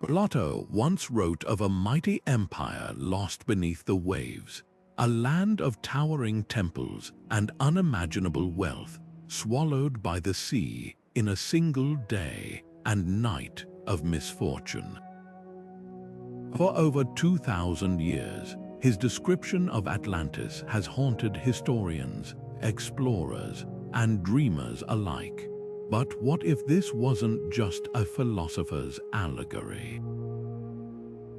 Plato once wrote of a mighty empire lost beneath the waves, a land of towering temples and unimaginable wealth, swallowed by the sea in a single day and night of misfortune. For over 2,000 years, his description of Atlantis has haunted historians, explorers, and dreamers alike. But what if this wasn't just a philosopher's allegory?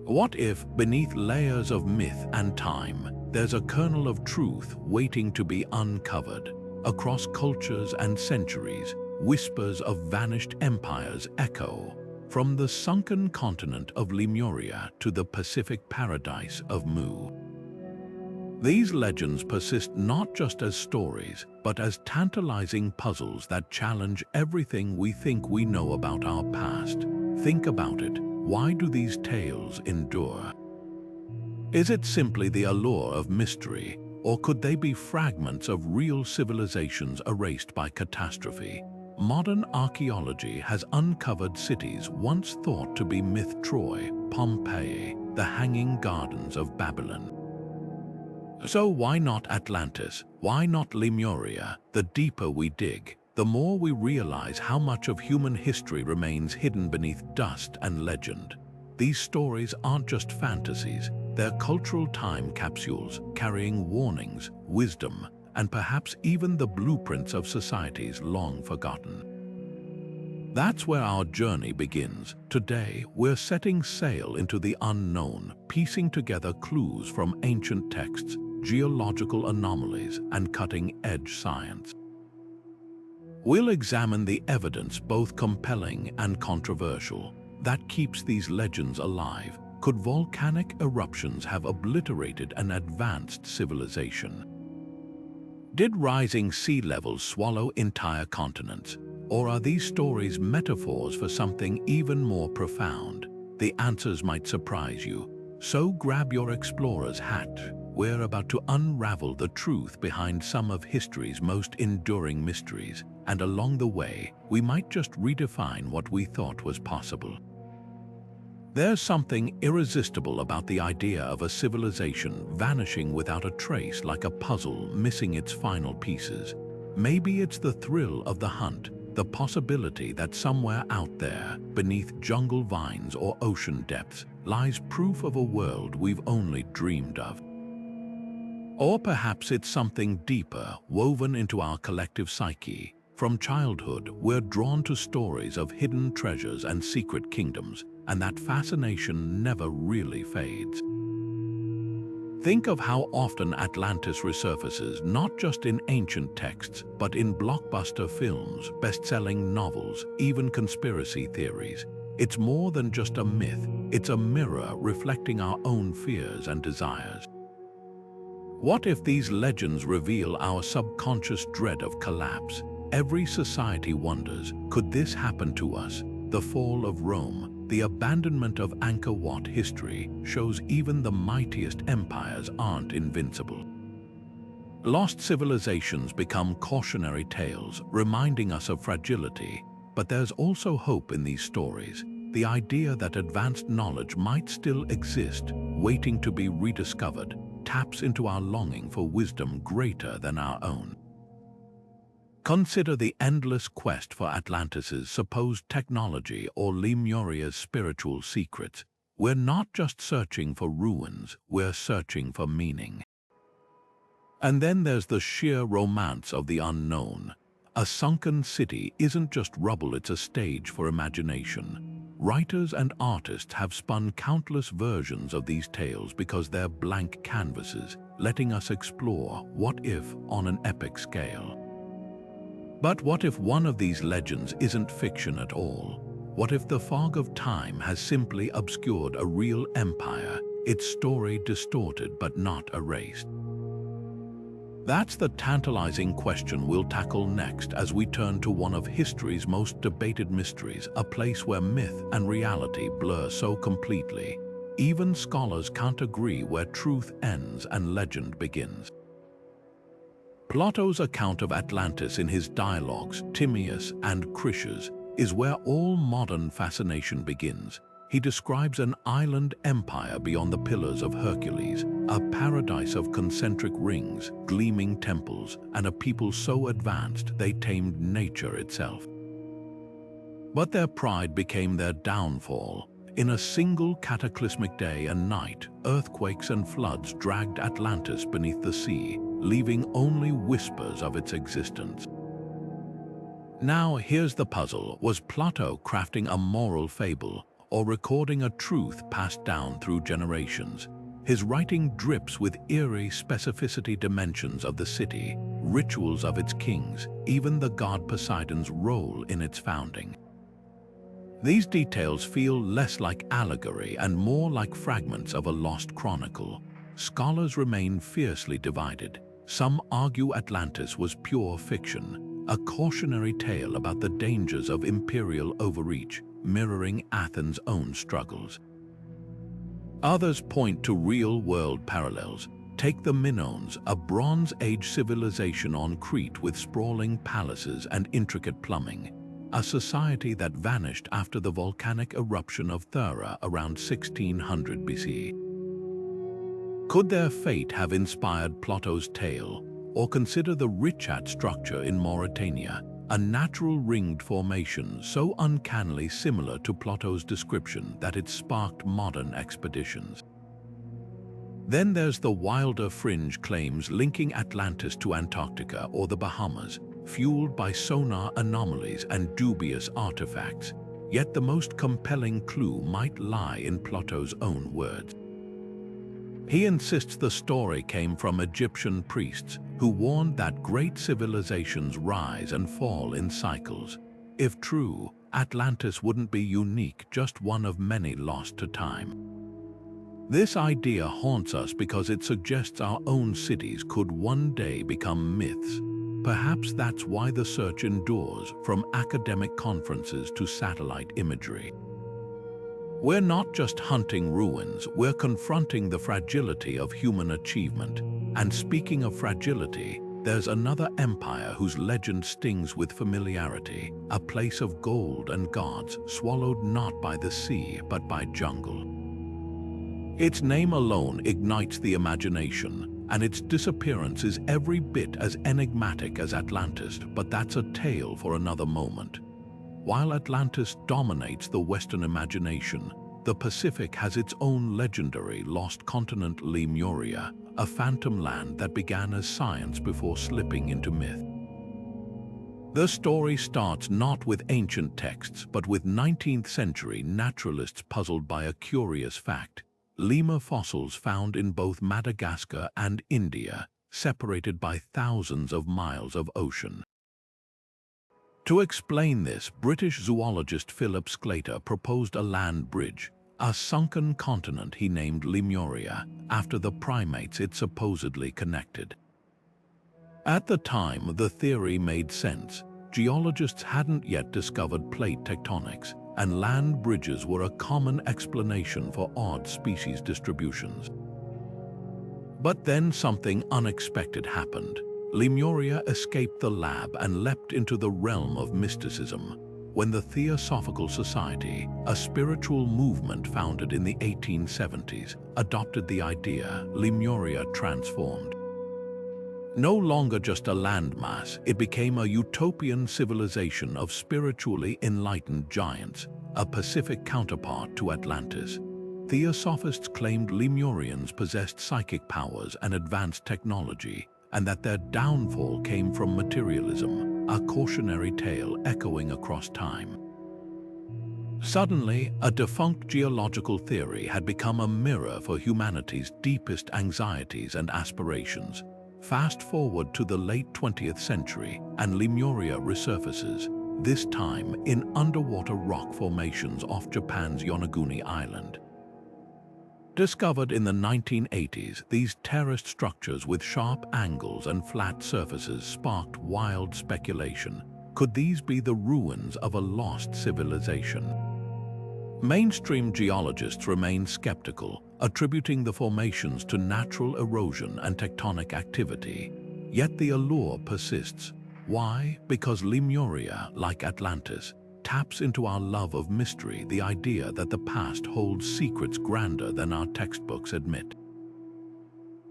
What if, beneath layers of myth and time, there's a kernel of truth waiting to be uncovered? Across cultures and centuries, whispers of vanished empires echo, from the sunken continent of Lemuria to the Pacific paradise of Mu. These legends persist not just as stories, but as tantalizing puzzles that challenge everything we think we know about our past. Think about it. Why do these tales endure? Is it simply the allure of mystery, or could they be fragments of real civilizations erased by catastrophe? Modern archaeology has uncovered cities once thought to be myth: Troy, Pompeii, the Hanging Gardens of Babylon. So why not Atlantis? Why not Lemuria? The deeper we dig, the more we realize how much of human history remains hidden beneath dust and legend. These stories aren't just fantasies, they're cultural time capsules carrying warnings, wisdom, and perhaps even the blueprints of societies long forgotten. That's where our journey begins. Today, we're setting sail into the unknown, piecing together clues from ancient texts, geological anomalies, and cutting-edge science. We'll examine the evidence, both compelling and controversial, that keeps these legends alive. Could volcanic eruptions have obliterated an advanced civilization? Did rising sea levels swallow entire continents? Or are these stories metaphors for something even more profound? The answers might surprise you. So grab your explorer's hat. We're about to unravel the truth behind some of history's most enduring mysteries, and along the way, we might just redefine what we thought was possible. There's something irresistible about the idea of a civilization vanishing without a trace, like a puzzle missing its final pieces. Maybe it's the thrill of the hunt, the possibility that somewhere out there, beneath jungle vines or ocean depths, lies proof of a world we've only dreamed of. Or perhaps it's something deeper, woven into our collective psyche. From childhood, we're drawn to stories of hidden treasures and secret kingdoms, and that fascination never really fades. Think of how often Atlantis resurfaces, not just in ancient texts, but in blockbuster films, best-selling novels, even conspiracy theories. It's more than just a myth, it's a mirror reflecting our own fears and desires. What if these legends reveal our subconscious dread of collapse? Every society wonders, could this happen to us? The fall of Rome, the abandonment of Angkor Wat. History shows even the mightiest empires aren't invincible. Lost civilizations become cautionary tales, reminding us of fragility. But there's also hope in these stories. The idea that advanced knowledge might still exist, waiting to be rediscovered, taps into our longing for wisdom greater than our own. Consider the endless quest for Atlantis' supposed technology or Lemuria's spiritual secrets. We're not just searching for ruins, we're searching for meaning. And then there's the sheer romance of the unknown. A sunken city isn't just rubble, it's a stage for imagination. Writers and artists have spun countless versions of these tales because they're blank canvases, letting us explore what if on an epic scale. But what if one of these legends isn't fiction at all? What if the fog of time has simply obscured a real empire, its story distorted but not erased? That's the tantalizing question we'll tackle next as we turn to one of history's most debated mysteries, a place where myth and reality blur so completely. Even scholars can't agree where truth ends and legend begins. Plato's account of Atlantis in his dialogues, Timaeus and Critias, is where all modern fascination begins. He describes an island empire beyond the Pillars of Hercules, a paradise of concentric rings, gleaming temples, and a people so advanced they tamed nature itself. But their pride became their downfall. In a single cataclysmic day and night, earthquakes and floods dragged Atlantis beneath the sea, leaving only whispers of its existence. Now here's the puzzle. Was Plato crafting a moral fable, or recording a truth passed down through generations? His writing drips with eerie specificity, dimensions of the city, rituals of its kings, even the god Poseidon's role in its founding. These details feel less like allegory and more like fragments of a lost chronicle. Scholars remain fiercely divided. Some argue Atlantis was pure fiction, a cautionary tale about the dangers of imperial overreach, mirroring Athens' own struggles. Others point to real-world parallels. Take the Minoans, a Bronze Age civilization on Crete with sprawling palaces and intricate plumbing, a society that vanished after the volcanic eruption of Thera around 1600 BC. Could their fate have inspired Plato's tale? Or consider the Richat structure in Mauritania, a natural ringed formation so uncannily similar to Plato's description that it sparked modern expeditions. Then there's the wilder fringe claims linking Atlantis to Antarctica or the Bahamas, fueled by sonar anomalies and dubious artifacts. Yet the most compelling clue might lie in Plato's own words. He insists the story came from Egyptian priests who warned that great civilizations rise and fall in cycles. If true, Atlantis wouldn't be unique, just one of many lost to time. This idea haunts us because it suggests our own cities could one day become myths. Perhaps that's why the search endures, from academic conferences to satellite imagery. We're not just hunting ruins, we're confronting the fragility of human achievement. And speaking of fragility, there's another empire whose legend stings with familiarity, a place of gold and gods, swallowed not by the sea but by jungle. Its name alone ignites the imagination, and its disappearance is every bit as enigmatic as Atlantis, but that's a tale for another moment. While Atlantis dominates the Western imagination, the Pacific has its own legendary lost continent, Lemuria, a phantom land that began as science before slipping into myth. The story starts not with ancient texts, but with 19th century naturalists puzzled by a curious fact: lemur fossils found in both Madagascar and India, separated by thousands of miles of ocean. To explain this, British zoologist Philip Sclater proposed a land bridge, a sunken continent he named Lemuria, after the primates it supposedly connected. At the time, the theory made sense. Geologists hadn't yet discovered plate tectonics, and land bridges were a common explanation for odd species distributions. But then something unexpected happened. Lemuria escaped the lab and leapt into the realm of mysticism. When the Theosophical Society, a spiritual movement founded in the 1870s, adopted the idea, Lemuria transformed. No longer just a landmass, it became a utopian civilization of spiritually enlightened giants, a Pacific counterpart to Atlantis. Theosophists claimed Lemurians possessed psychic powers and advanced technology, and that their downfall came from materialism, a cautionary tale echoing across time. Suddenly, a defunct geological theory had become a mirror for humanity's deepest anxieties and aspirations. Fast forward to the late 20th century, and Lemuria resurfaces, this time in underwater rock formations off Japan's Yonaguni Island. Discovered in the 1980s, these terraced structures with sharp angles and flat surfaces sparked wild speculation. Could these be the ruins of a lost civilization? Mainstream geologists remain skeptical, attributing the formations to natural erosion and tectonic activity. Yet the allure persists. Why? Because Lemuria, like Atlantis, It taps into our love of mystery, the idea that the past holds secrets grander than our textbooks admit.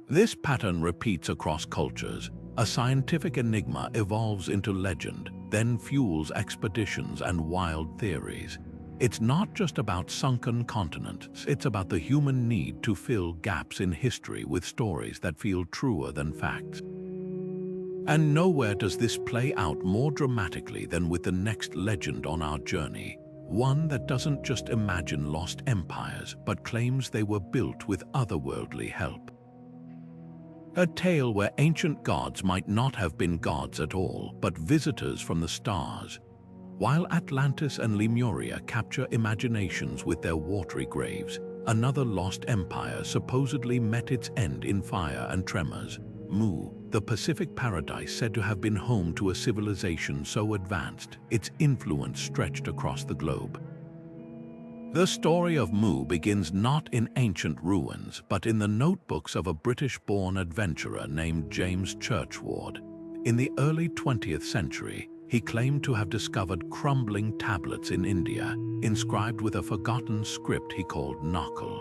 This pattern repeats across cultures. A scientific enigma evolves into legend, then fuels expeditions and wild theories. It's not just about sunken continents, it's about the human need to fill gaps in history with stories that feel truer than facts. And nowhere does this play out more dramatically than with the next legend on our journey, one that doesn't just imagine lost empires, but claims they were built with otherworldly help. A tale where ancient gods might not have been gods at all, but visitors from the stars. While Atlantis and Lemuria capture imaginations with their watery graves, another lost empire supposedly met its end in fire and tremors. Mu, the Pacific paradise said to have been home to a civilization so advanced, its influence stretched across the globe. The story of Mu begins not in ancient ruins, but in the notebooks of a British-born adventurer named James Churchward. In the early 20th century, he claimed to have discovered crumbling tablets in India, inscribed with a forgotten script he called Nakal.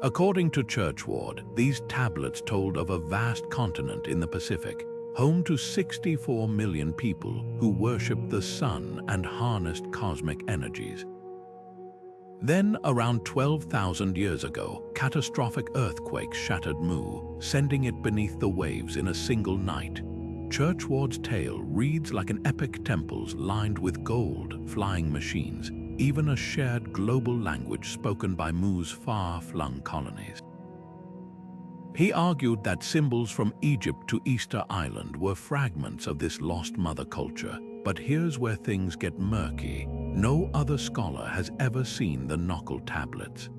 According to Churchward, these tablets told of a vast continent in the Pacific, home to 64 million people who worshipped the sun and harnessed cosmic energies. Then, around 12,000 years ago, catastrophic earthquakes shattered Mu, sending it beneath the waves in a single night. Churchward's tale reads like an epic temples lined with gold, flying machines, even a shared global language spoken by Mu's far-flung colonies. He argued that symbols from Egypt to Easter Island were fragments of this lost mother culture, but here's where things get murky. No other scholar has ever seen the Nakal tablets.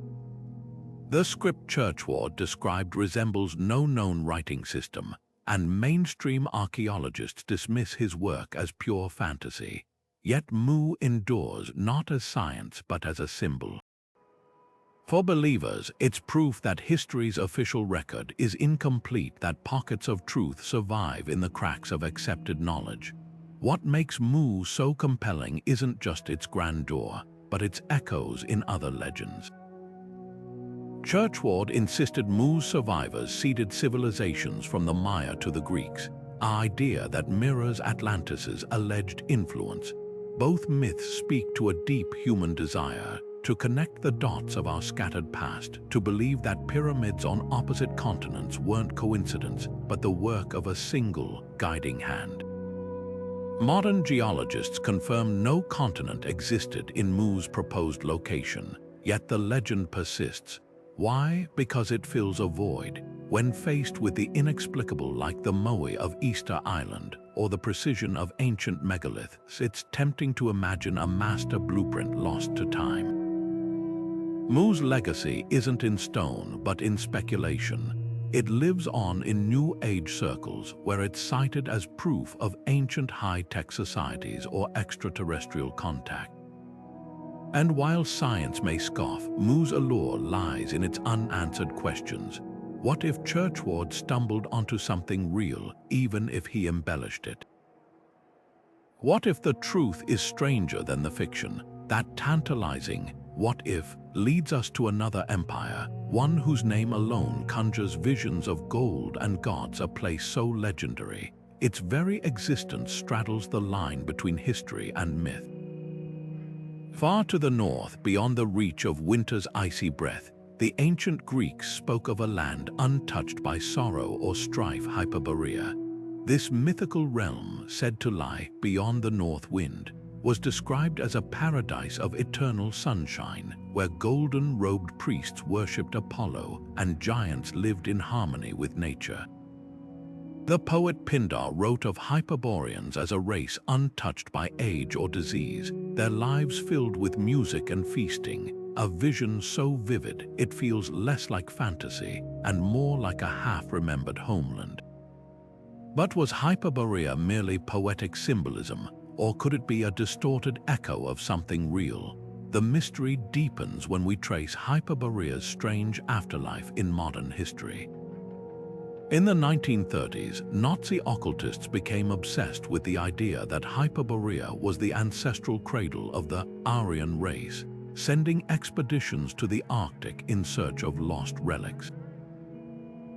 The script Churchward described resembles no known writing system, and mainstream archaeologists dismiss his work as pure fantasy. Yet Mu endures not as science but as a symbol. For believers, it's proof that history's official record is incomplete, that pockets of truth survive in the cracks of accepted knowledge. What makes Mu so compelling isn't just its grandeur, but its echoes in other legends. Churchward insisted Mu's survivors seeded civilizations from the Maya to the Greeks, an idea that mirrors Atlantis's alleged influence. Both myths speak to a deep human desire to connect the dots of our scattered past, to believe that pyramids on opposite continents weren't coincidence, but the work of a single guiding hand. Modern geologists confirm no continent existed in Mu's proposed location, yet the legend persists. Why? Because it fills a void. When faced with the inexplicable, like the moai of Easter Island or the precision of ancient megaliths, it's tempting to imagine a master blueprint lost to time. Mu's legacy isn't in stone, but in speculation. It lives on in New Age circles, where it's cited as proof of ancient high-tech societies or extraterrestrial contact. And while science may scoff, Mu's allure lies in its unanswered questions. What if Churchward stumbled onto something real, even if he embellished it? What if the truth is stranger than the fiction? That tantalizing "what if" leads us to another empire, one whose name alone conjures visions of gold and gods, a place so legendary. Its very existence straddles the line between history and myth. Far to the north, beyond the reach of winter's icy breath, the ancient Greeks spoke of a land untouched by sorrow or strife, Hyperborea. This mythical realm, said to lie beyond the north wind, was described as a paradise of eternal sunshine, where golden-robed priests worshipped Apollo and giants lived in harmony with nature. The poet Pindar wrote of Hyperboreans as a race untouched by age or disease, their lives filled with music and feasting, a vision so vivid it feels less like fantasy and more like a half-remembered homeland. But was Hyperborea merely poetic symbolism, or could it be a distorted echo of something real? The mystery deepens when we trace Hyperborea's strange afterlife in modern history. In the 1930s, Nazi occultists became obsessed with the idea that Hyperborea was the ancestral cradle of the Aryan race, sending expeditions to the Arctic in search of lost relics.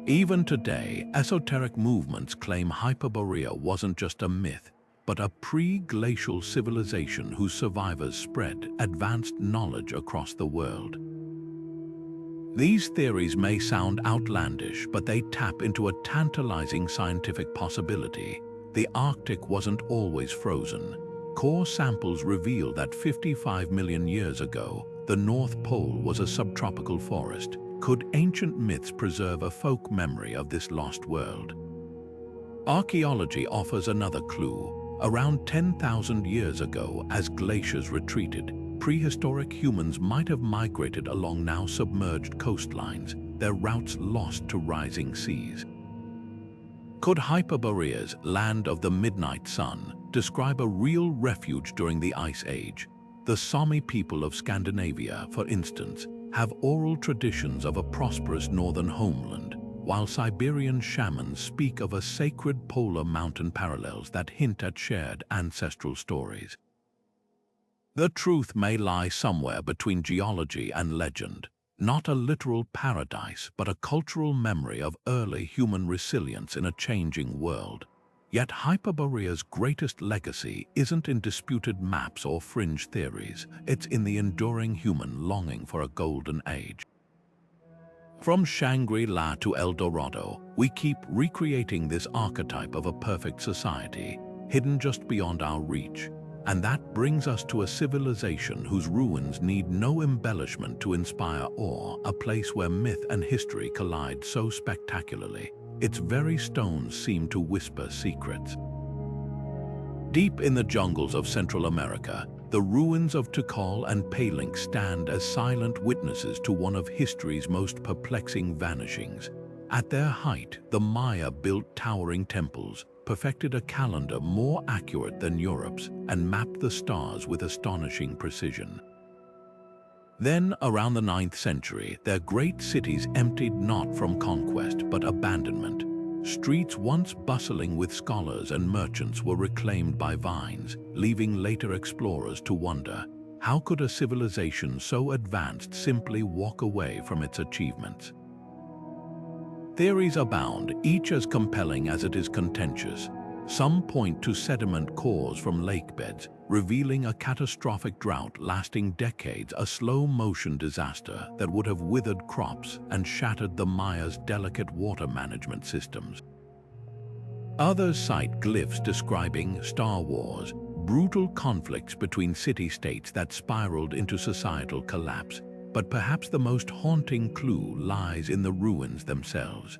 Even today, esoteric movements claim Hyperborea wasn't just a myth, but a pre-glacial civilization whose survivors spread advanced knowledge across the world. These theories may sound outlandish, but they tap into a tantalizing scientific possibility. The Arctic wasn't always frozen. Core samples reveal that 55 million years ago, the North Pole was a subtropical forest. Could ancient myths preserve a folk memory of this lost world? Archaeology offers another clue. Around 10,000 years ago, as glaciers retreated, prehistoric humans might have migrated along now submerged coastlines, their routes lost to rising seas. Could Hyperborea's land of the midnight sun describe a real refuge during the Ice Age? The Sami people of Scandinavia, for instance, have oral traditions of a prosperous northern homeland, while Siberian shamans speak of a sacred polar mountain parallels that hint at shared ancestral stories. The truth may lie somewhere between geology and legend, not a literal paradise, but a cultural memory of early human resilience in a changing world. Yet Hyperborea's greatest legacy isn't in disputed maps or fringe theories, it's in the enduring human longing for a golden age. From Shangri-La to El Dorado, we keep recreating this archetype of a perfect society, hidden just beyond our reach. And that brings us to a civilization whose ruins need no embellishment to inspire awe, a place where myth and history collide so spectacularly. Its very stones seem to whisper secrets. Deep in the jungles of Central America, the ruins of Tikal and Palenque stand as silent witnesses to one of history's most perplexing vanishings. At their height, the Maya built towering temples, perfected a calendar more accurate than Europe's, and mapped the stars with astonishing precision. Then, around the 9th century, their great cities emptied not from conquest but abandonment. Streets once bustling with scholars and merchants were reclaimed by vines, leaving later explorers to wonder, how could a civilization so advanced simply walk away from its achievements? Theories abound, each as compelling as it is contentious. Some point to sediment cores from lake beds, revealing a catastrophic drought lasting decades, a slow-motion disaster that would have withered crops and shattered the Mayas' delicate water management systems. Others cite glyphs describing Star Wars, brutal conflicts between city-states that spiraled into societal collapse. But perhaps the most haunting clue lies in the ruins themselves.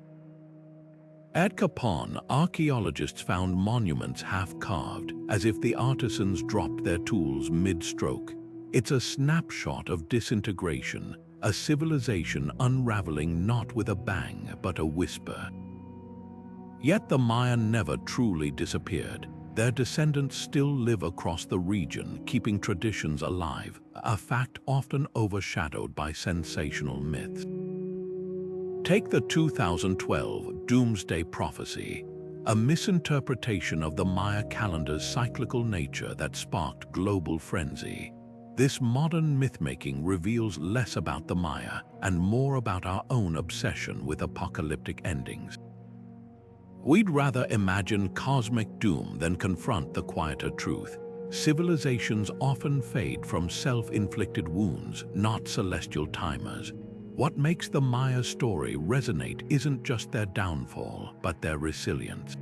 At Capon, archaeologists found monuments half-carved, as if the artisans dropped their tools mid-stroke. It's a snapshot of disintegration, a civilization unraveling not with a bang, but a whisper. Yet the Maya never truly disappeared. Their descendants still live across the region, keeping traditions alive, a fact often overshadowed by sensational myths. Take the 2012 Doomsday Prophecy, a misinterpretation of the Maya calendar's cyclical nature that sparked global frenzy. This modern myth-making reveals less about the Maya and more about our own obsession with apocalyptic endings. We'd rather imagine cosmic doom than confront the quieter truth. Civilizations often fade from self-inflicted wounds, not celestial timers. What makes the Maya story resonate isn't just their downfall, but their resilience.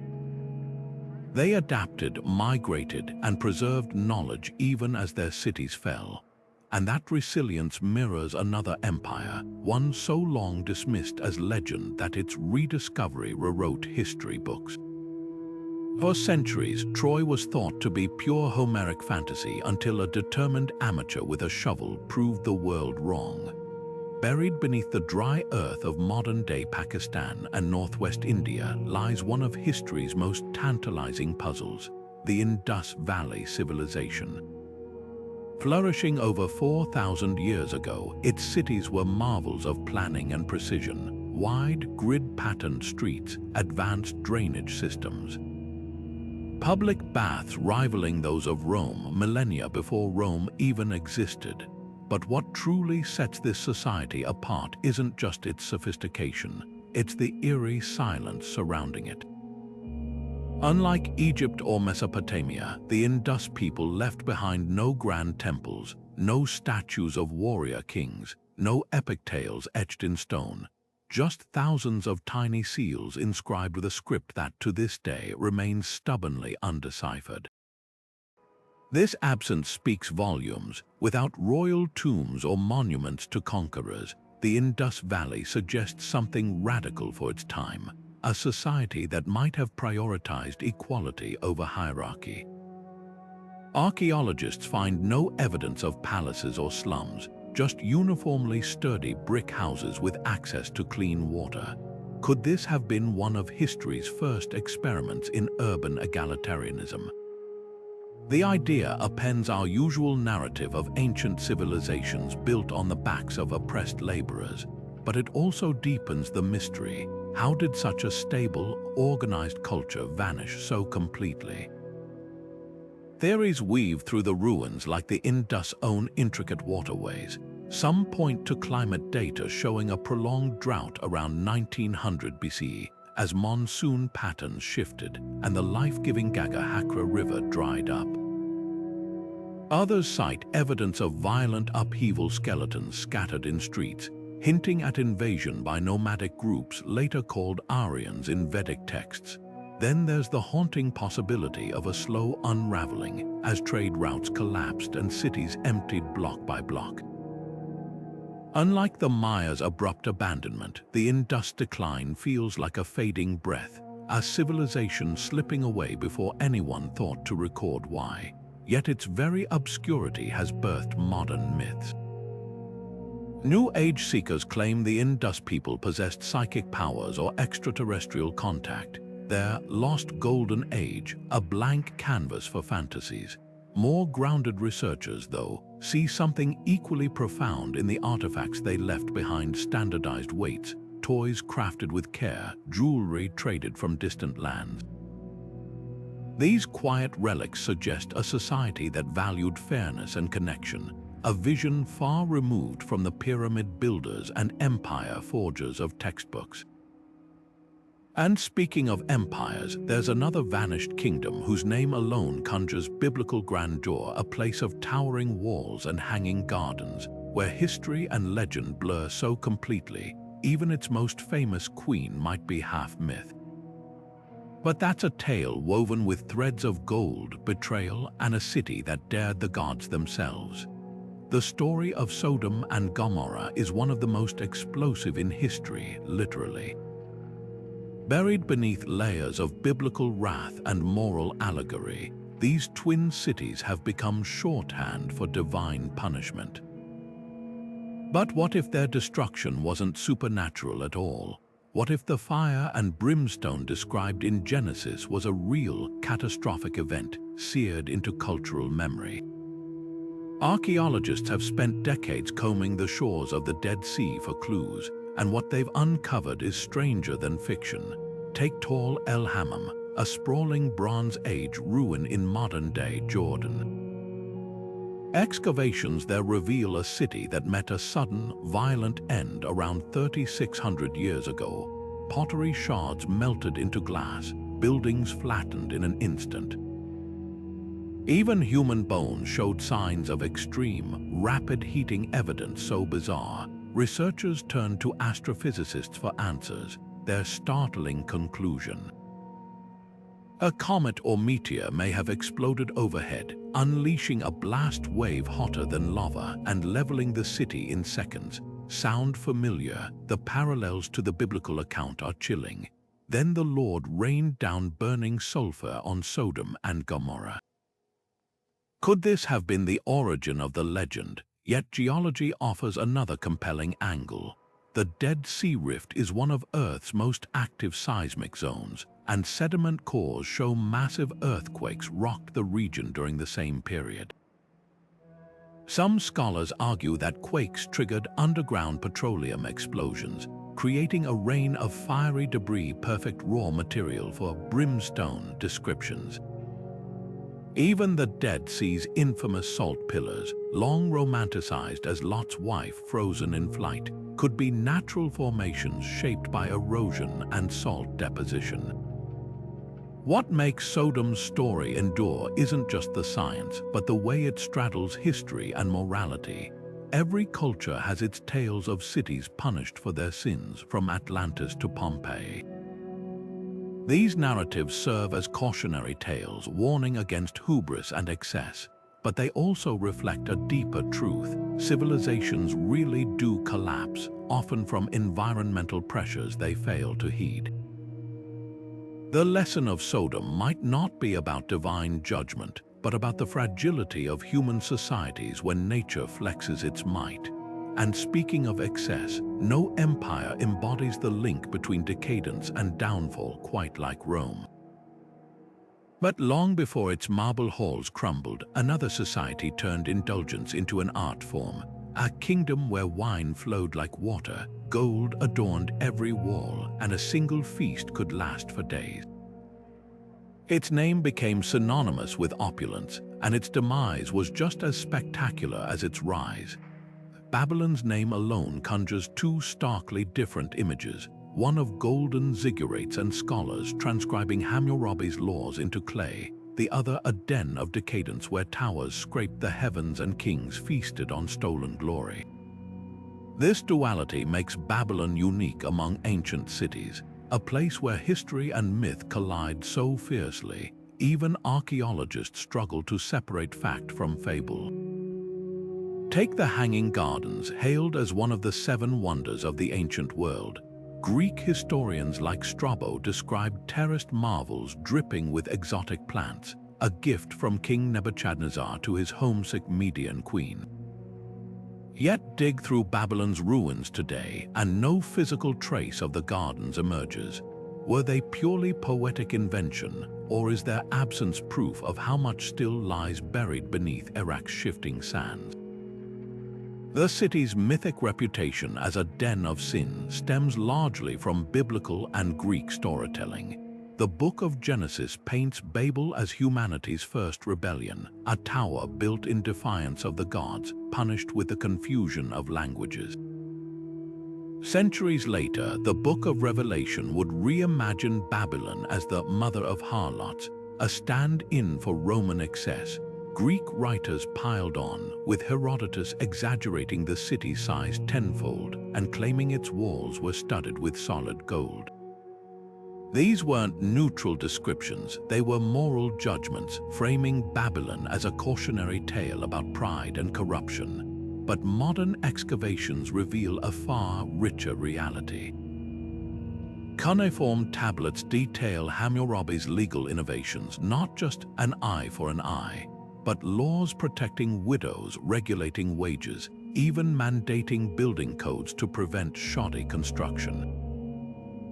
They adapted, migrated, and preserved knowledge even as their cities fell. And that resilience mirrors another empire, one so long dismissed as legend that its rediscovery rewrote history books. For centuries, Troy was thought to be pure Homeric fantasy until a determined amateur with a shovel proved the world wrong. Buried beneath the dry earth of modern-day Pakistan and northwest India lies one of history's most tantalizing puzzles, the Indus Valley civilization. Flourishing over 4,000 years ago, its cities were marvels of planning and precision, wide, grid-patterned streets, advanced drainage systems. Public baths rivaling those of Rome millennia before Rome even existed. But what truly sets this society apart isn't just its sophistication, it's the eerie silence surrounding it. Unlike Egypt or Mesopotamia, the Indus people left behind no grand temples, no statues of warrior kings, no epic tales etched in stone, just thousands of tiny seals inscribed with a script that to this day remains stubbornly undeciphered. This absence speaks volumes. Without royal tombs or monuments to conquerors, the Indus Valley suggests something radical for its time, a society that might have prioritized equality over hierarchy. Archaeologists find no evidence of palaces or slums, just uniformly sturdy brick houses with access to clean water. Could this have been one of history's first experiments in urban egalitarianism? The idea appends our usual narrative of ancient civilizations built on the backs of oppressed laborers, but it also deepens the mystery. How did such a stable, organized culture vanish so completely? Theories weave through the ruins like the Indus' own intricate waterways. Some point to climate data showing a prolonged drought around 1900 BCE as monsoon patterns shifted and the life-giving Gagahakra River dried up. Others cite evidence of violent upheaval skeletons scattered in streets, hinting at invasion by nomadic groups later called Aryans in Vedic texts. Then there's the haunting possibility of a slow unraveling as trade routes collapsed and cities emptied block by block. Unlike the Maya's abrupt abandonment, the Indus decline feels like a fading breath, a civilization slipping away before anyone thought to record why. Yet its very obscurity has birthed modern myths. New Age seekers claim the Indus people possessed psychic powers or extraterrestrial contact, their lost golden age, a blank canvas for fantasies. More grounded researchers, though, see something equally profound in the artifacts they left behind: standardized weights, toys crafted with care, jewelry traded from distant lands. These quiet relics suggest a society that valued fairness and connection, a vision far removed from the pyramid builders and empire forgers of textbooks. And speaking of empires, there's another vanished kingdom whose name alone conjures biblical grandeur, a place of towering walls and hanging gardens, where history and legend blur so completely, even its most famous queen might be half myth. But that's a tale woven with threads of gold, betrayal, and a city that dared the gods themselves. The story of Sodom and Gomorrah is one of the most explosive in history, literally. Buried beneath layers of biblical wrath and moral allegory, these twin cities have become shorthand for divine punishment. But what if their destruction wasn't supernatural at all? What if the fire and brimstone described in Genesis was a real, catastrophic event seared into cultural memory? Archaeologists have spent decades combing the shores of the Dead Sea for clues, and what they've uncovered is stranger than fiction. Take Tall El Hammam, a sprawling Bronze Age ruin in modern-day Jordan. Excavations there reveal a city that met a sudden, violent end around 3,600 years ago. Pottery shards melted into glass, buildings flattened in an instant. Even human bones showed signs of extreme, rapid heating, evidence so bizarre, researchers turned to astrophysicists for answers, their startling conclusion. A comet or meteor may have exploded overhead, unleashing a blast wave hotter than lava and leveling the city in seconds. Sound familiar? The parallels to the biblical account are chilling. Then the Lord rained down burning sulfur on Sodom and Gomorrah. Could this have been the origin of the legend? Yet geology offers another compelling angle. The Dead Sea Rift is one of Earth's most active seismic zones, and sediment cores show massive earthquakes rocked the region during the same period. Some scholars argue that quakes triggered underground petroleum explosions, creating a rain of fiery debris, perfect raw material for brimstone descriptions. Even the Dead Sea's infamous salt pillars, long romanticized as Lot's wife frozen in flight, could be natural formations shaped by erosion and salt deposition. What makes Sodom's story endure isn't just the science, but the way it straddles history and morality. Every culture has its tales of cities punished for their sins, from Atlantis to Pompeii. These narratives serve as cautionary tales, warning against hubris and excess, but they also reflect a deeper truth. Civilizations really do collapse, often from environmental pressures they fail to heed. The lesson of Sodom might not be about divine judgment, but about the fragility of human societies when nature flexes its might. And speaking of excess, no empire embodies the link between decadence and downfall quite like Rome. But long before its marble halls crumbled, another society turned indulgence into an art form, a kingdom where wine flowed like water, gold adorned every wall, and a single feast could last for days. Its name became synonymous with opulence, and its demise was just as spectacular as its rise. Babylon's name alone conjures two starkly different images, one of golden ziggurats and scholars transcribing Hammurabi's laws into clay, the other a den of decadence where towers scraped the heavens and kings feasted on stolen glory. This duality makes Babylon unique among ancient cities, a place where history and myth collide so fiercely, even archaeologists struggle to separate fact from fable. Take the Hanging Gardens, hailed as one of the 7 wonders of the ancient world. Greek historians like Strabo described terraced marvels dripping with exotic plants, a gift from King Nebuchadnezzar to his homesick Median queen. Yet dig through Babylon's ruins today, and no physical trace of the gardens emerges. Were they purely poetic invention, or is their absence proof of how much still lies buried beneath Iraq's shifting sands? The city's mythic reputation as a den of sin stems largely from biblical and Greek storytelling. The Book of Genesis paints Babel as humanity's first rebellion, a tower built in defiance of the gods, punished with the confusion of languages. Centuries later, the Book of Revelation would reimagine Babylon as the mother of harlots, a stand-in for Roman excess. Greek writers piled on, with Herodotus exaggerating the city's size tenfold and claiming its walls were studded with solid gold. These weren't neutral descriptions, they were moral judgments, framing Babylon as a cautionary tale about pride and corruption. But modern excavations reveal a far richer reality. Cuneiform tablets detail Hammurabi's legal innovations, not just an eye for an eye, but laws protecting widows, regulating wages, even mandating building codes to prevent shoddy construction.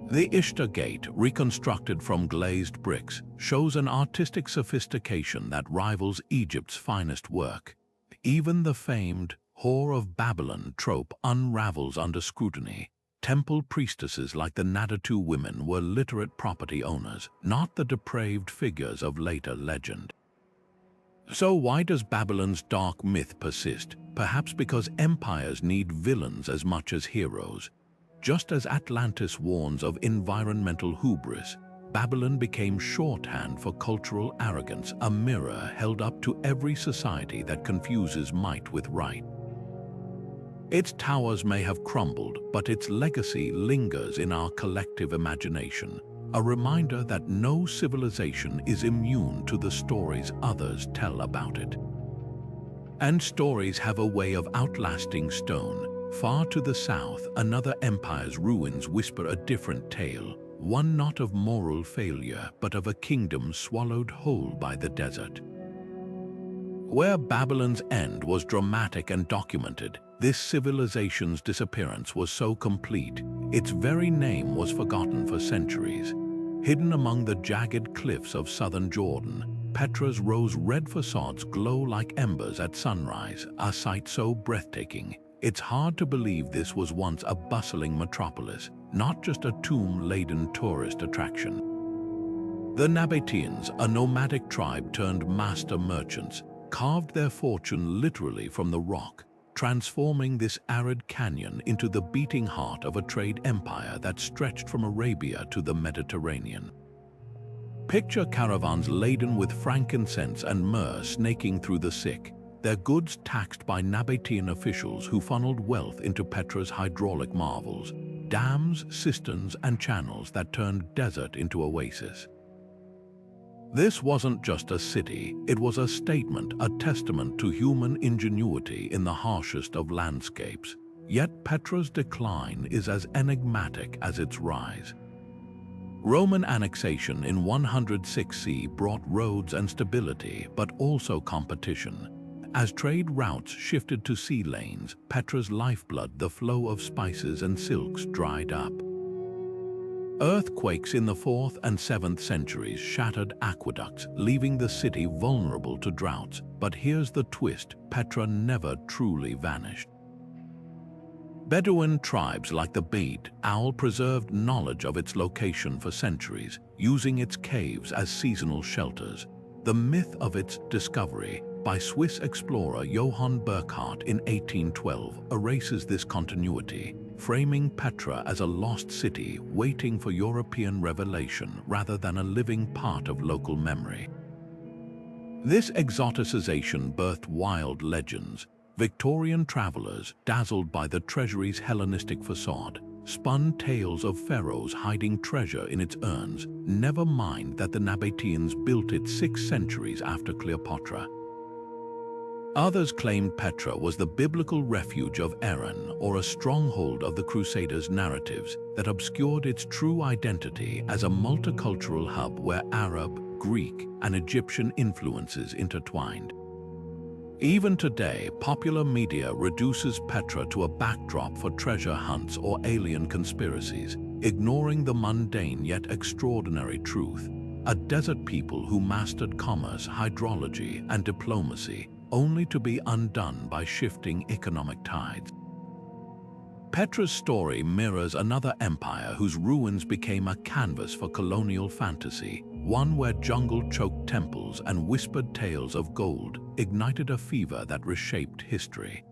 The Ishtar Gate, reconstructed from glazed bricks, shows an artistic sophistication that rivals Egypt's finest work. Even the famed Whore of Babylon trope unravels under scrutiny. Temple priestesses like the Nadatu women were literate property owners, not the depraved figures of later legend. So why does Babylon's dark myth persist? Perhaps because empires need villains as much as heroes. Just as Atlantis warns of environmental hubris, Babylon became shorthand for cultural arrogance, a mirror held up to every society that confuses might with right. Its towers may have crumbled, but its legacy lingers in our collective imagination, a reminder that no civilization is immune to the stories others tell about it. And stories have a way of outlasting stone. Far to the south, another empire's ruins whisper a different tale, one not of moral failure, but of a kingdom swallowed whole by the desert. Where Babylon's end was dramatic and documented, this civilization's disappearance was so complete, its very name was forgotten for centuries. Hidden among the jagged cliffs of southern Jordan, Petra's rose-red facades glow like embers at sunrise, a sight so breathtaking, It's hard to believe this was once a bustling metropolis, not just a tomb-laden tourist attraction. The Nabateans, a nomadic tribe turned master merchants, carved their fortune literally from the rock, transforming this arid canyon into the beating heart of a trade empire that stretched from Arabia to the Mediterranean. Picture caravans laden with frankincense and myrrh snaking through the Sikh, their goods taxed by Nabatean officials who funneled wealth into Petra's hydraulic marvels, dams, cisterns, and channels that turned desert into oasis. This wasn't just a city, it was a statement, a testament to human ingenuity in the harshest of landscapes. Yet Petra's decline is as enigmatic as its rise. Roman annexation in 106 CE brought roads and stability, but also competition. As trade routes shifted to sea lanes, Petra's lifeblood, the flow of spices and silks, dried up. Earthquakes in the 4th and 7th centuries shattered aqueducts, leaving the city vulnerable to droughts. But here's the twist: Petra never truly vanished. Bedouin tribes like the Bede Owl preserved knowledge of its location for centuries, using its caves as seasonal shelters. The myth of its discovery by Swiss explorer Johann Burckhardt in 1812 erases this continuity, framing Petra as a lost city waiting for European revelation rather than a living part of local memory. This exoticization birthed wild legends. Victorian travelers, dazzled by the treasury's Hellenistic facade, spun tales of pharaohs hiding treasure in its urns, never mind that the Nabateans built it 6 centuries after Cleopatra. Others claimed Petra was the biblical refuge of Aaron or a stronghold of the Crusaders' narratives that obscured its true identity as a multicultural hub where Arab, Greek, and Egyptian influences intertwined. Even today, popular media reduces Petra to a backdrop for treasure hunts or alien conspiracies, ignoring the mundane yet extraordinary truth: a desert people who mastered commerce, hydrology, and diplomacy, only to be undone by shifting economic tides. Petra's story mirrors another empire whose ruins became a canvas for colonial fantasy, one where jungle-choked temples and whispered tales of gold ignited a fever that reshaped history.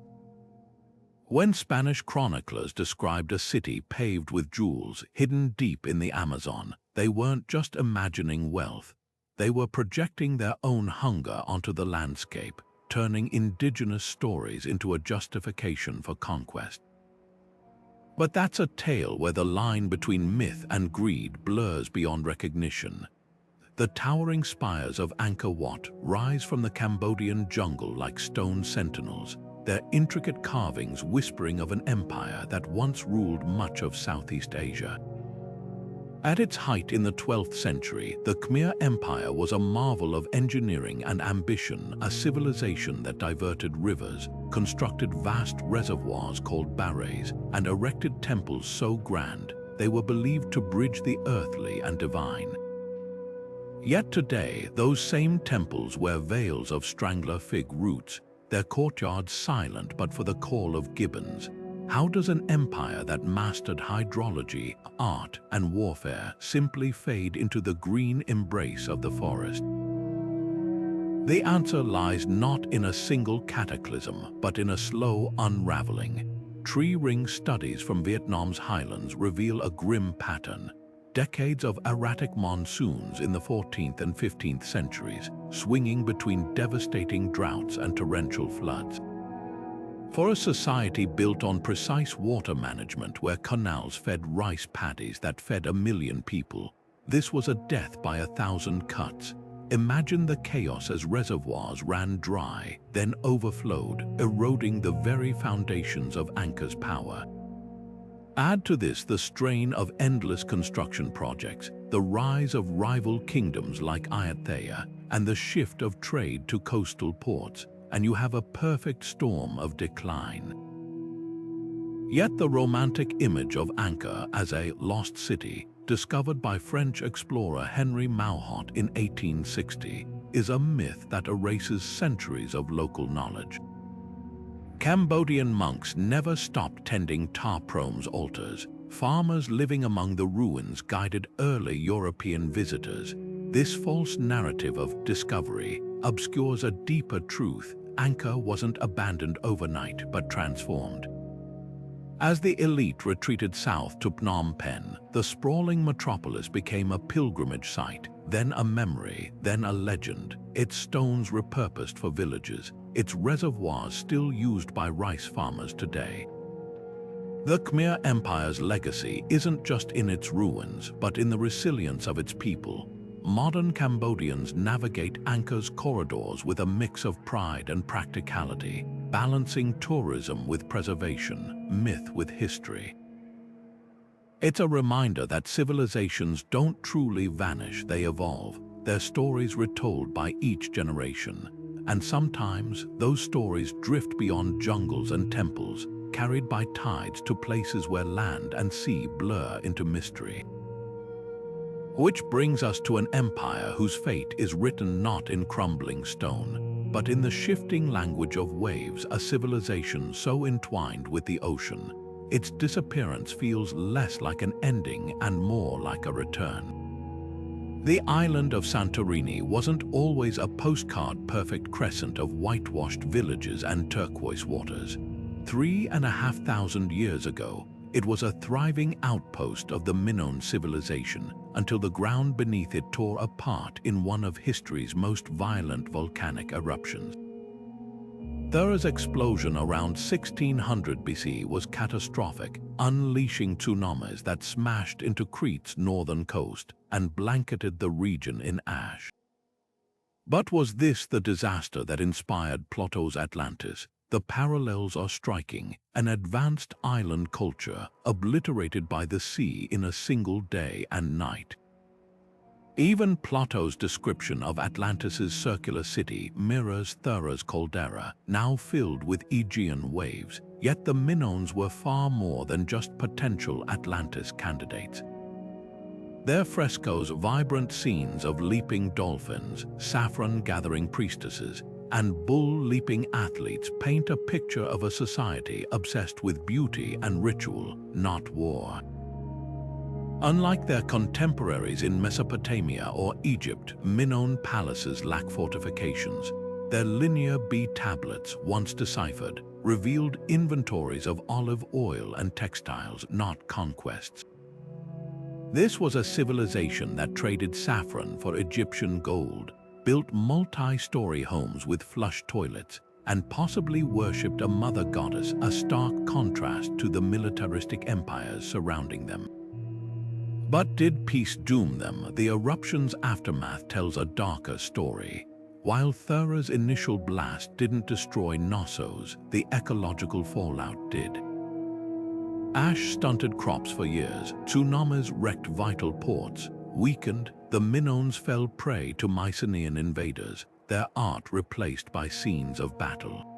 When Spanish chroniclers described a city paved with jewels hidden deep in the Amazon, they weren't just imagining wealth. They were projecting their own hunger onto the landscape, turning indigenous stories into a justification for conquest. But that's a tale where the line between myth and greed blurs beyond recognition. The towering spires of Angkor Wat rise from the Cambodian jungle like stone sentinels, their intricate carvings whispering of an empire that once ruled much of Southeast Asia. At its height in the 12th century, the Khmer Empire was a marvel of engineering and ambition, a civilization that diverted rivers, constructed vast reservoirs called barrays, and erected temples so grand they were believed to bridge the earthly and divine. Yet today, those same temples wear veils of strangler fig roots, their courtyards silent but for the call of gibbons. How does an empire that mastered hydrology, art, and warfare simply fade into the green embrace of the forest? The answer lies not in a single cataclysm, but in a slow unraveling. Tree ring studies from Vietnam's highlands reveal a grim pattern. Decades of erratic monsoons in the 14th and 15th centuries, swinging between devastating droughts and torrential floods. For a society built on precise water management where canals fed rice paddies that fed 1 million people, this was a death by 1,000 cuts. Imagine the chaos as reservoirs ran dry, then overflowed, eroding the very foundations of Angkor's power. Add to this the strain of endless construction projects, the rise of rival kingdoms like Ayutthaya, and the shift of trade to coastal ports, and you have a perfect storm of decline. Yet the romantic image of Angkor as a lost city, discovered by French explorer Henry Mauhot in 1860, is a myth that erases centuries of local knowledge. Cambodian monks never stopped tending Tarprom's altars. Farmers living among the ruins guided early European visitors. This false narrative of discovery obscures a deeper truth. Angkor wasn't abandoned overnight but transformed. As the elite retreated south to Phnom Penh, the sprawling metropolis became a pilgrimage site, then a memory, then a legend, its stones repurposed for villages, its reservoirs still used by rice farmers today. The Khmer Empire's legacy isn't just in its ruins, but in the resilience of its people. Modern Cambodians navigate Angkor's corridors with a mix of pride and practicality, balancing tourism with preservation, myth with history. It's a reminder that civilizations don't truly vanish, they evolve, their stories retold by each generation. And sometimes, those stories drift beyond jungles and temples, carried by tides to places where land and sea blur into mystery. Which brings us to an empire whose fate is written not in crumbling stone, but in the shifting language of waves, a civilization so entwined with the ocean. Its disappearance feels less like an ending and more like a return. The island of Santorini wasn't always a postcard-perfect crescent of whitewashed villages and turquoise waters. 3,500 years ago, it was a thriving outpost of the Minoan civilization until the ground beneath it tore apart in one of history's most violent volcanic eruptions. Thur's explosion around 1600 BC was catastrophic, unleashing tsunamis that smashed into Crete's northern coast and blanketed the region in ash. But was this the disaster that inspired Plato's Atlantis? The parallels are striking, an advanced island culture obliterated by the sea in a single day and night. Even Plato's description of Atlantis's circular city mirrors Thura's caldera, now filled with Aegean waves, yet the Minoans were far more than just potential Atlantis candidates. Their frescoes, vibrant scenes of leaping dolphins, saffron-gathering priestesses, and bull-leaping athletes paint a picture of a society obsessed with beauty and ritual, not war. Unlike their contemporaries in Mesopotamia or Egypt, Minoan palaces lack fortifications. Their Linear B tablets, once deciphered, revealed inventories of olive oil and textiles, not conquests. This was a civilization that traded saffron for Egyptian gold, built multi-story homes with flush toilets, and possibly worshipped a mother goddess, a stark contrast to the militaristic empires surrounding them. But did peace doom them? The eruption's aftermath tells a darker story. While Thura's initial blast didn't destroy Knossos, the ecological fallout did. Ash stunted crops for years, tsunamis wrecked vital ports. Weakened, the Minoans fell prey to Mycenaean invaders, their art replaced by scenes of battle.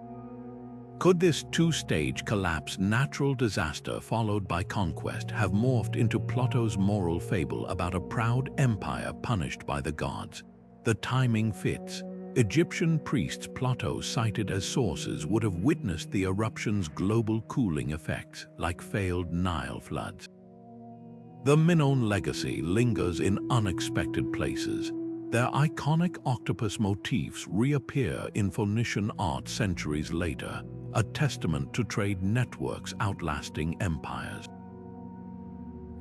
Could this two-stage collapse, natural disaster followed by conquest, have morphed into Plato's moral fable about a proud empire punished by the gods? The timing fits. Egyptian priests Plato cited as sources would have witnessed the eruption's global cooling effects, like failed Nile floods. The Minoan legacy lingers in unexpected places. Their iconic octopus motifs reappear in Phoenician art centuries later, a testament to trade networks outlasting empires.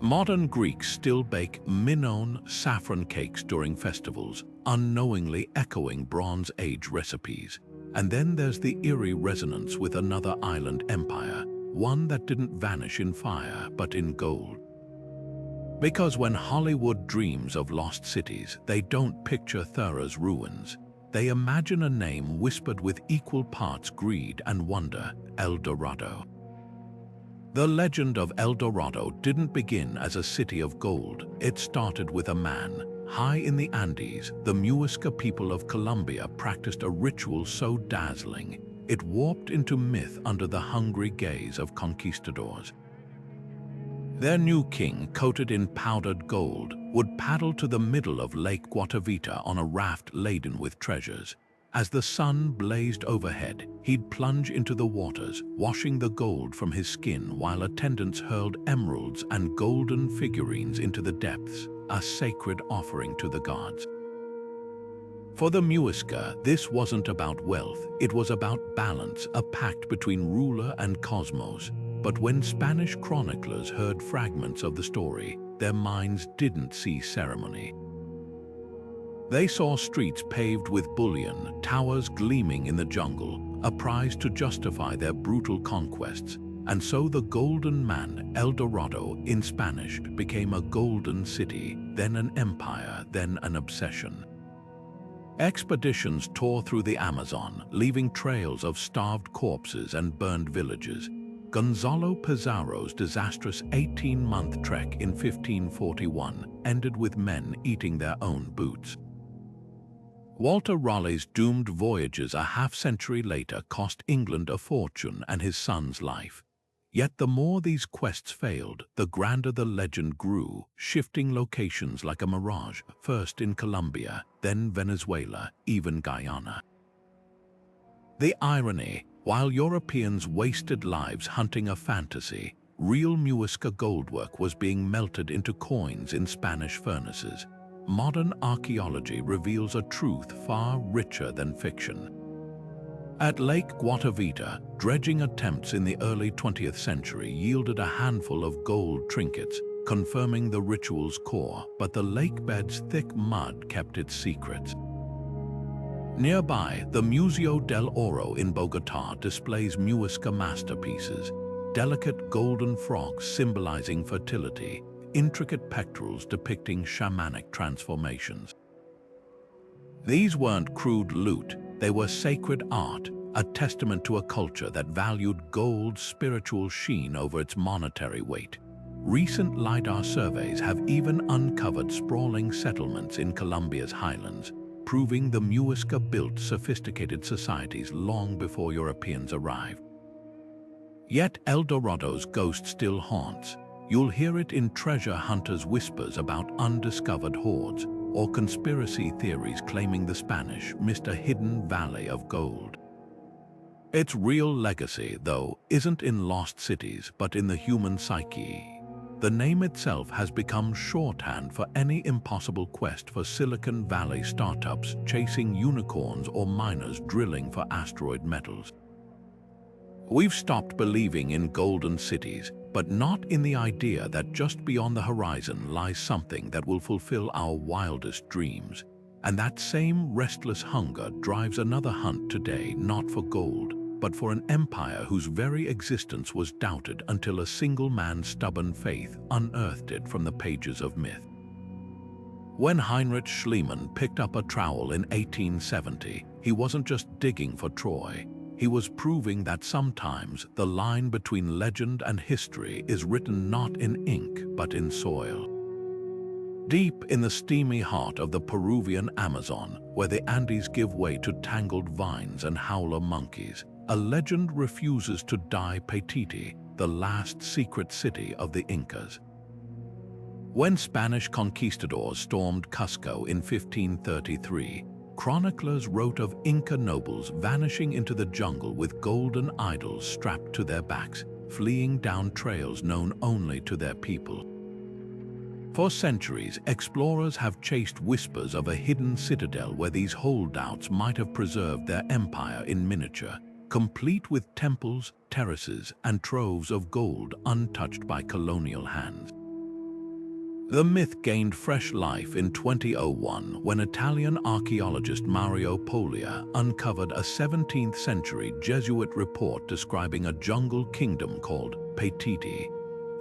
Modern Greeks still bake Minoan saffron cakes during festivals, unknowingly echoing Bronze Age recipes. And then there's the eerie resonance with another island empire, one that didn't vanish in fire but in gold. Because when Hollywood dreams of lost cities, they don't picture Thura's ruins. They imagine a name whispered with equal parts greed and wonder: El Dorado. The legend of El Dorado didn't begin as a city of gold. It started with a man. High in the Andes, the Muisca people of Colombia practiced a ritual so dazzling, it warped into myth under the hungry gaze of conquistadors. Their new king, coated in powdered gold, would paddle to the middle of Lake Guatavita on a raft laden with treasures. As the sun blazed overhead, he'd plunge into the waters, washing the gold from his skin while attendants hurled emeralds and golden figurines into the depths, a sacred offering to the gods. For the Muisca, this wasn't about wealth, it was about balance, a pact between ruler and cosmos. But when Spanish chroniclers heard fragments of the story, their minds didn't see ceremony. They saw streets paved with bullion, towers gleaming in the jungle, a prize to justify their brutal conquests. And so the Golden Man, El Dorado in Spanish, became a golden city, then an empire, then an obsession. Expeditions tore through the Amazon, leaving trails of starved corpses and burned villages. Gonzalo Pizarro's disastrous 18-month trek in 1541 ended with men eating their own boots. Walter Raleigh's doomed voyages a half-century later cost England a fortune and his son's life. Yet the more these quests failed, the grander the legend grew, shifting locations like a mirage, first in Colombia, then Venezuela, even Guyana. The irony, while Europeans wasted lives hunting a fantasy, real Muisca goldwork was being melted into coins in Spanish furnaces. Modern archaeology reveals a truth far richer than fiction. At Lake Guatavita, dredging attempts in the early 20th century yielded a handful of gold trinkets, confirming the ritual's core, but the lakebed's thick mud kept its secrets. Nearby, the Museo del Oro in Bogotá displays Muisca masterpieces, delicate golden frogs symbolizing fertility, intricate pectorals depicting shamanic transformations. These weren't crude loot, they were sacred art, a testament to a culture that valued gold's spiritual sheen over its monetary weight. Recent LiDAR surveys have even uncovered sprawling settlements in Colombia's highlands, proving the Muisca built sophisticated societies long before Europeans arrived. Yet El Dorado's ghost still haunts. You'll hear it in treasure hunters' whispers about undiscovered hoards, or conspiracy theories claiming the Spanish missed a hidden valley of gold. Its real legacy, though, isn't in lost cities, but in the human psyche. The name itself has become shorthand for any impossible quest for Silicon Valley startups chasing unicorns or miners drilling for asteroid metals. We've stopped believing in golden cities, but not in the idea that just beyond the horizon lies something that will fulfill our wildest dreams. And that same restless hunger drives another hunt today, not for gold, but for an empire whose very existence was doubted until a single man's stubborn faith unearthed it from the pages of myth. When Heinrich Schliemann picked up a trowel in 1870, he wasn't just digging for Troy. He was proving that sometimes the line between legend and history is written not in ink, but in soil. Deep in the steamy heart of the Peruvian Amazon, where the Andes give way to tangled vines and howler monkeys, a legend refuses to die. Paititi, the last secret city of the Incas. When Spanish conquistadors stormed Cusco in 1533, chroniclers wrote of Inca nobles vanishing into the jungle with golden idols strapped to their backs, fleeing down trails known only to their people. For centuries, explorers have chased whispers of a hidden citadel where these holdouts might have preserved their empire in miniature, complete with temples, terraces, and troves of gold untouched by colonial hands. The myth gained fresh life in 2001 when Italian archaeologist Mario Poglia uncovered a 17th-century Jesuit report describing a jungle kingdom called Paititi.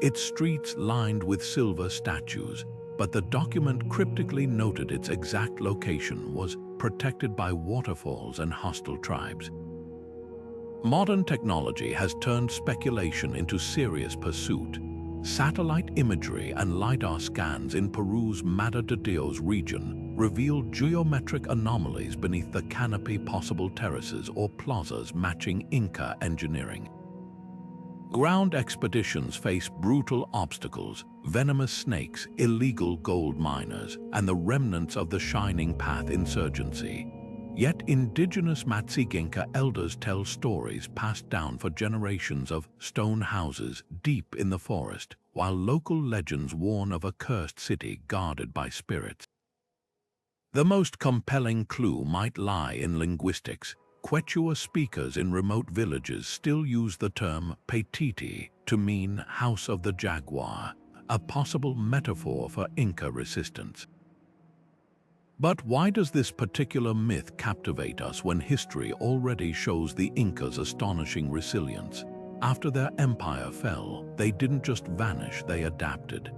Its streets lined with silver statues, but the document cryptically noted its exact location was protected by waterfalls and hostile tribes. Modern technology has turned speculation into serious pursuit. Satellite imagery and LiDAR scans in Peru's Madre de Dios region revealed geometric anomalies beneath the canopy, possible terraces or plazas matching Inca engineering. Ground expeditions face brutal obstacles, venomous snakes, illegal gold miners, and the remnants of the Shining Path insurgency. Yet indigenous Inca elders tell stories passed down for generations of stone houses deep in the forest, while local legends warn of a cursed city guarded by spirits. The most compelling clue might lie in linguistics. Quechua speakers in remote villages still use the term Paititi to mean House of the Jaguar, a possible metaphor for Inca resistance. But why does this particular myth captivate us when history already shows the Incas' astonishing resilience? After their empire fell, they didn't just vanish, they adapted.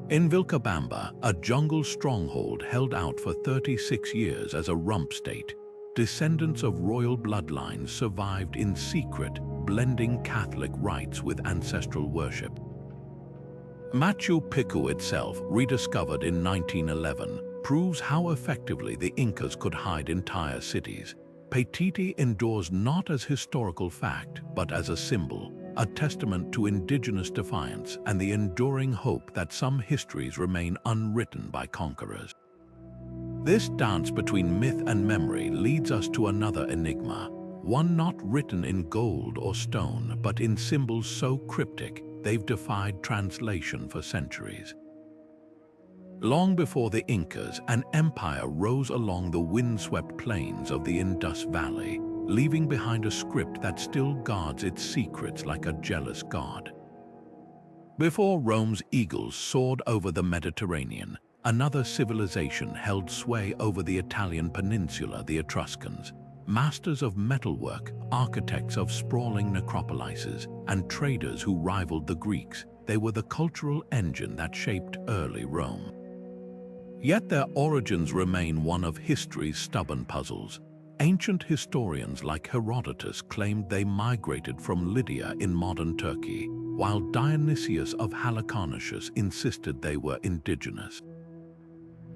In Vilcabamba, a jungle stronghold held out for 36 years as a rump state, descendants of royal bloodlines survived in secret, blending Catholic rites with ancestral worship. Machu Picchu itself, rediscovered in 1911, proves how effectively the Incas could hide entire cities. Paititi endures not as historical fact, but as a symbol, a testament to indigenous defiance and the enduring hope that some histories remain unwritten by conquerors. This dance between myth and memory leads us to another enigma, one not written in gold or stone, but in symbols so cryptic they've defied translation for centuries. Long before the Incas, an empire rose along the windswept plains of the Indus Valley, leaving behind a script that still guards its secrets like a jealous god. Before Rome's eagles soared over the Mediterranean, another civilization held sway over the Italian peninsula, the Etruscans. Masters of metalwork, architects of sprawling necropolises, and traders who rivaled the Greeks, they were the cultural engine that shaped early Rome. Yet their origins remain one of history's stubborn puzzles. Ancient historians like Herodotus claimed they migrated from Lydia in modern Turkey, while Dionysius of Halicarnassus insisted they were indigenous.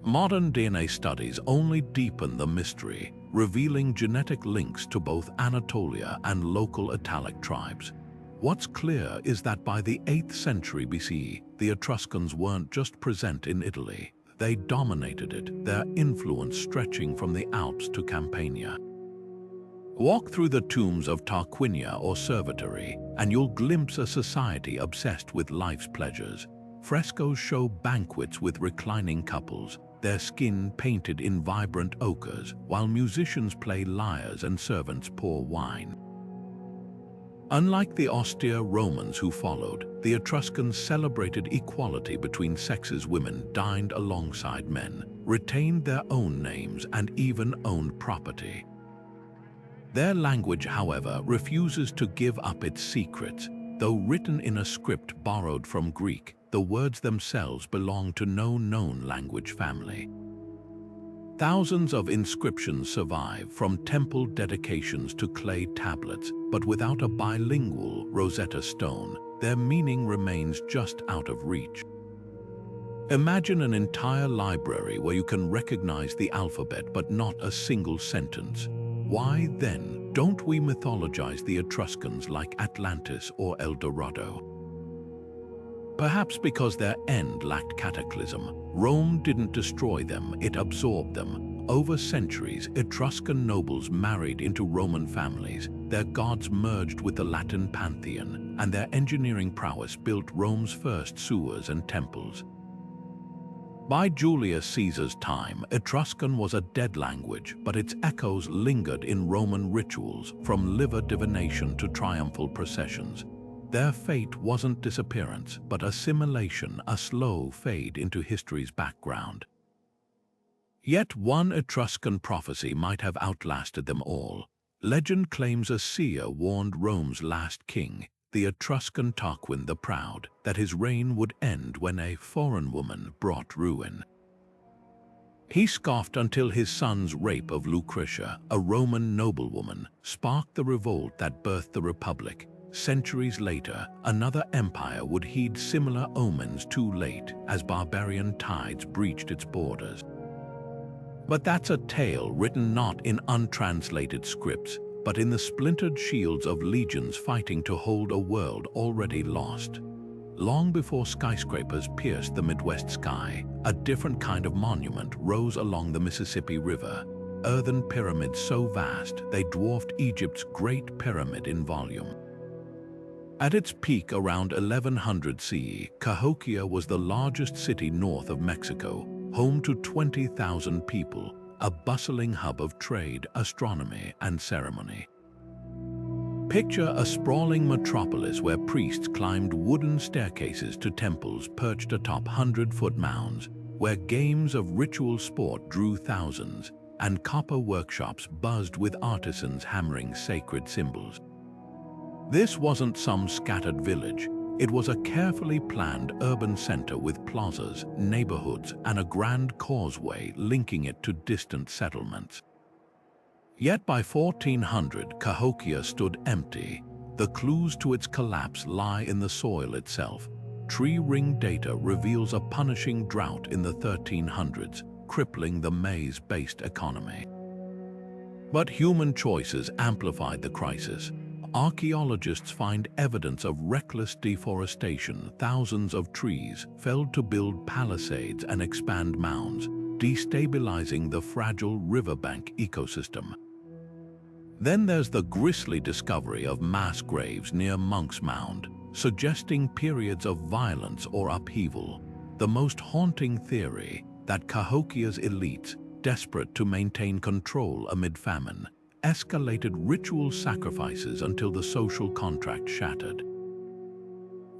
Modern DNA studies only deepen the mystery, revealing genetic links to both Anatolia and local Italic tribes. What's clear is that by the 8th century BCE, the Etruscans weren't just present in Italy. They dominated it, their influence stretching from the Alps to Campania. Walk through the tombs of Tarquinia or Cerveteri, and you'll glimpse a society obsessed with life's pleasures. Frescoes show banquets with reclining couples, their skin painted in vibrant ochres, while musicians play lyres and servants pour wine. Unlike the austere Romans who followed, the Etruscans celebrated equality between sexes. Women dined alongside men, retained their own names, and even owned property. Their language, however, refuses to give up its secrets. Though written in a script borrowed from Greek, the words themselves belong to no known language family. Thousands of inscriptions survive, from temple dedications to clay tablets, but without a bilingual Rosetta Stone, their meaning remains just out of reach. Imagine an entire library where you can recognize the alphabet but not a single sentence. Why, then, don't we mythologize the Etruscans like Atlantis or El Dorado? Perhaps because their end lacked cataclysm. Rome didn't destroy them, it absorbed them. Over centuries, Etruscan nobles married into Roman families, their gods merged with the Latin pantheon, and their engineering prowess built Rome's first sewers and temples. By Julius Caesar's time, Etruscan was a dead language, but its echoes lingered in Roman rituals, from liver divination to triumphal processions. Their fate wasn't disappearance, but assimilation, a slow fade into history's background. Yet one Etruscan prophecy might have outlasted them all. Legend claims a seer warned Rome's last king, the Etruscan Tarquin the Proud, that his reign would end when a foreign woman brought ruin. He scoffed until his son's rape of Lucretia, a Roman noblewoman, sparked the revolt that birthed the Republic. Centuries later, another empire would heed similar omens too late as barbarian tides breached its borders. But that's a tale written not in untranslated scripts, but in the splintered shields of legions fighting to hold a world already lost. Long before skyscrapers pierced the Midwest sky, a different kind of monument rose along the Mississippi River. earthen pyramids so vast they dwarfed Egypt's Great Pyramid in volume. At its peak around 1100 CE, Cahokia was the largest city north of Mexico, home to 20,000 people, a bustling hub of trade, astronomy, and ceremony. Picture a sprawling metropolis where priests climbed wooden staircases to temples perched atop 100-foot mounds, where games of ritual sport drew thousands, and copper workshops buzzed with artisans hammering sacred symbols. This wasn't some scattered village. It was a carefully planned urban center with plazas, neighborhoods, and a grand causeway linking it to distant settlements. Yet by 1400, Cahokia stood empty. The clues to its collapse lie in the soil itself. Tree ring data reveals a punishing drought in the 1300s, crippling the maize-based economy. But human choices amplified the crisis. Archaeologists find evidence of reckless deforestation. Thousands of trees felled to build palisades and expand mounds, destabilizing the fragile riverbank ecosystem. Then there's the grisly discovery of mass graves near Monk's Mound, suggesting periods of violence or upheaval. The most haunting theory, that Cahokia's elites, desperate to maintain control amid famine, escalated ritual sacrifices until the social contract shattered.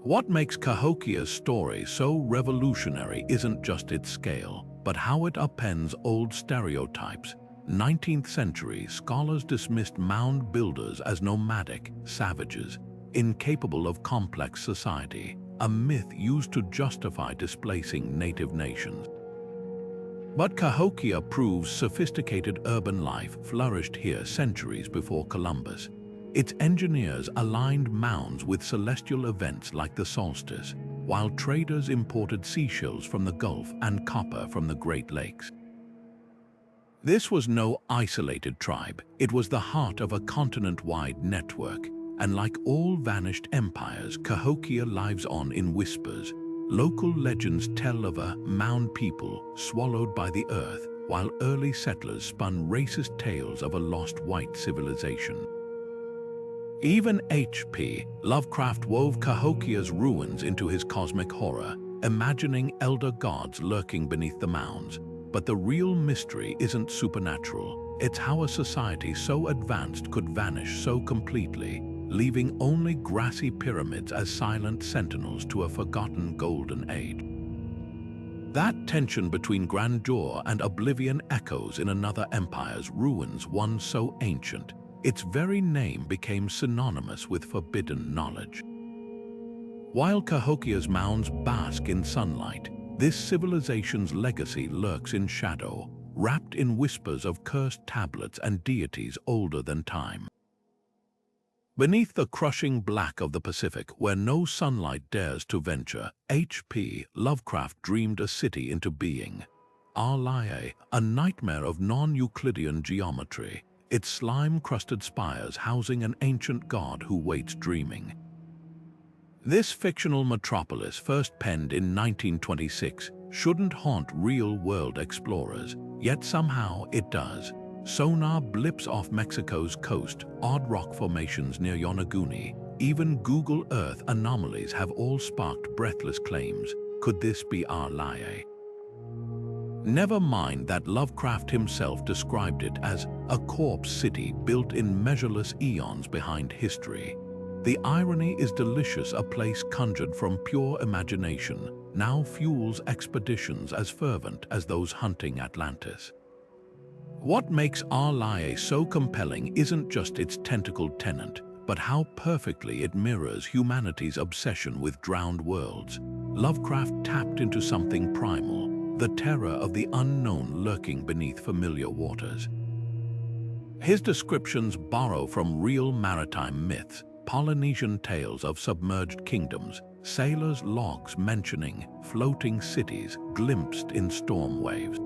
What makes Cahokia's story so revolutionary isn't just its scale, but how it upends old stereotypes. 19th century scholars dismissed mound builders as nomadic savages, incapable of complex society, a myth used to justify displacing native nations. But Cahokia proves sophisticated urban life flourished here centuries before Columbus. Its engineers aligned mounds with celestial events like the solstice, while traders imported seashells from the Gulf and copper from the Great Lakes. This was no isolated tribe. It was the heart of a continent-wide network, and like all vanished empires, Cahokia lives on in whispers. Local legends tell of a mound people swallowed by the earth, while early settlers spun racist tales of a lost white civilization. Even H.P. Lovecraft wove Cahokia's ruins into his cosmic horror, imagining elder gods lurking beneath the mounds. But the real mystery isn't supernatural. It's how a society so advanced could vanish so completely, leaving only grassy pyramids as silent sentinels to a forgotten golden age. That tension between grandeur and oblivion echoes in another empire's ruins, one so ancient, its very name became synonymous with forbidden knowledge. While Cahokia's mounds bask in sunlight, this civilization's legacy lurks in shadow, wrapped in whispers of cursed tablets and deities older than time. Beneath the crushing black of the Pacific, where no sunlight dares to venture, H.P. Lovecraft dreamed a city into being. Arlaye, a nightmare of non-Euclidean geometry, its slime-crusted spires housing an ancient god who waits dreaming. This fictional metropolis, first penned in 1926, shouldn't haunt real-world explorers, yet somehow it does. Sonar blips off Mexico's coast, odd rock formations near Yonaguni, even Google Earth anomalies have all sparked breathless claims. Could this be Arlaye? Never mind that Lovecraft himself described it as a corpse city built in measureless eons behind history. The irony is delicious. A place conjured from pure imagination now fuels expeditions as fervent as those hunting Atlantis. What makes Arlaye so compelling isn't just its tentacled tenant, but how perfectly it mirrors humanity's obsession with drowned worlds. Lovecraft tapped into something primal, the terror of the unknown lurking beneath familiar waters. His descriptions borrow from real maritime myths, Polynesian tales of submerged kingdoms, sailors' logs mentioning floating cities glimpsed in storm waves.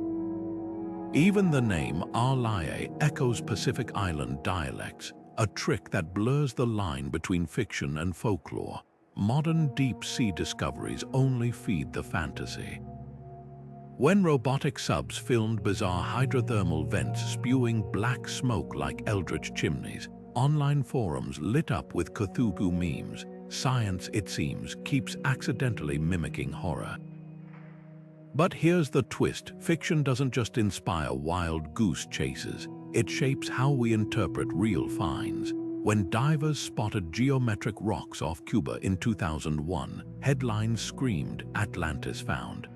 Even the name Arlaye echoes Pacific Island dialects, a trick that blurs the line between fiction and folklore. Modern deep-sea discoveries only feed the fantasy. When robotic subs filmed bizarre hydrothermal vents spewing black smoke like eldritch chimneys, online forums lit up with Cthulhu memes, science, it seems, keeps accidentally mimicking horror. But here's the twist: fiction doesn't just inspire wild goose chases, it shapes how we interpret real finds. When divers spotted geometric rocks off Cuba in 2001, headlines screamed, "Atlantis found."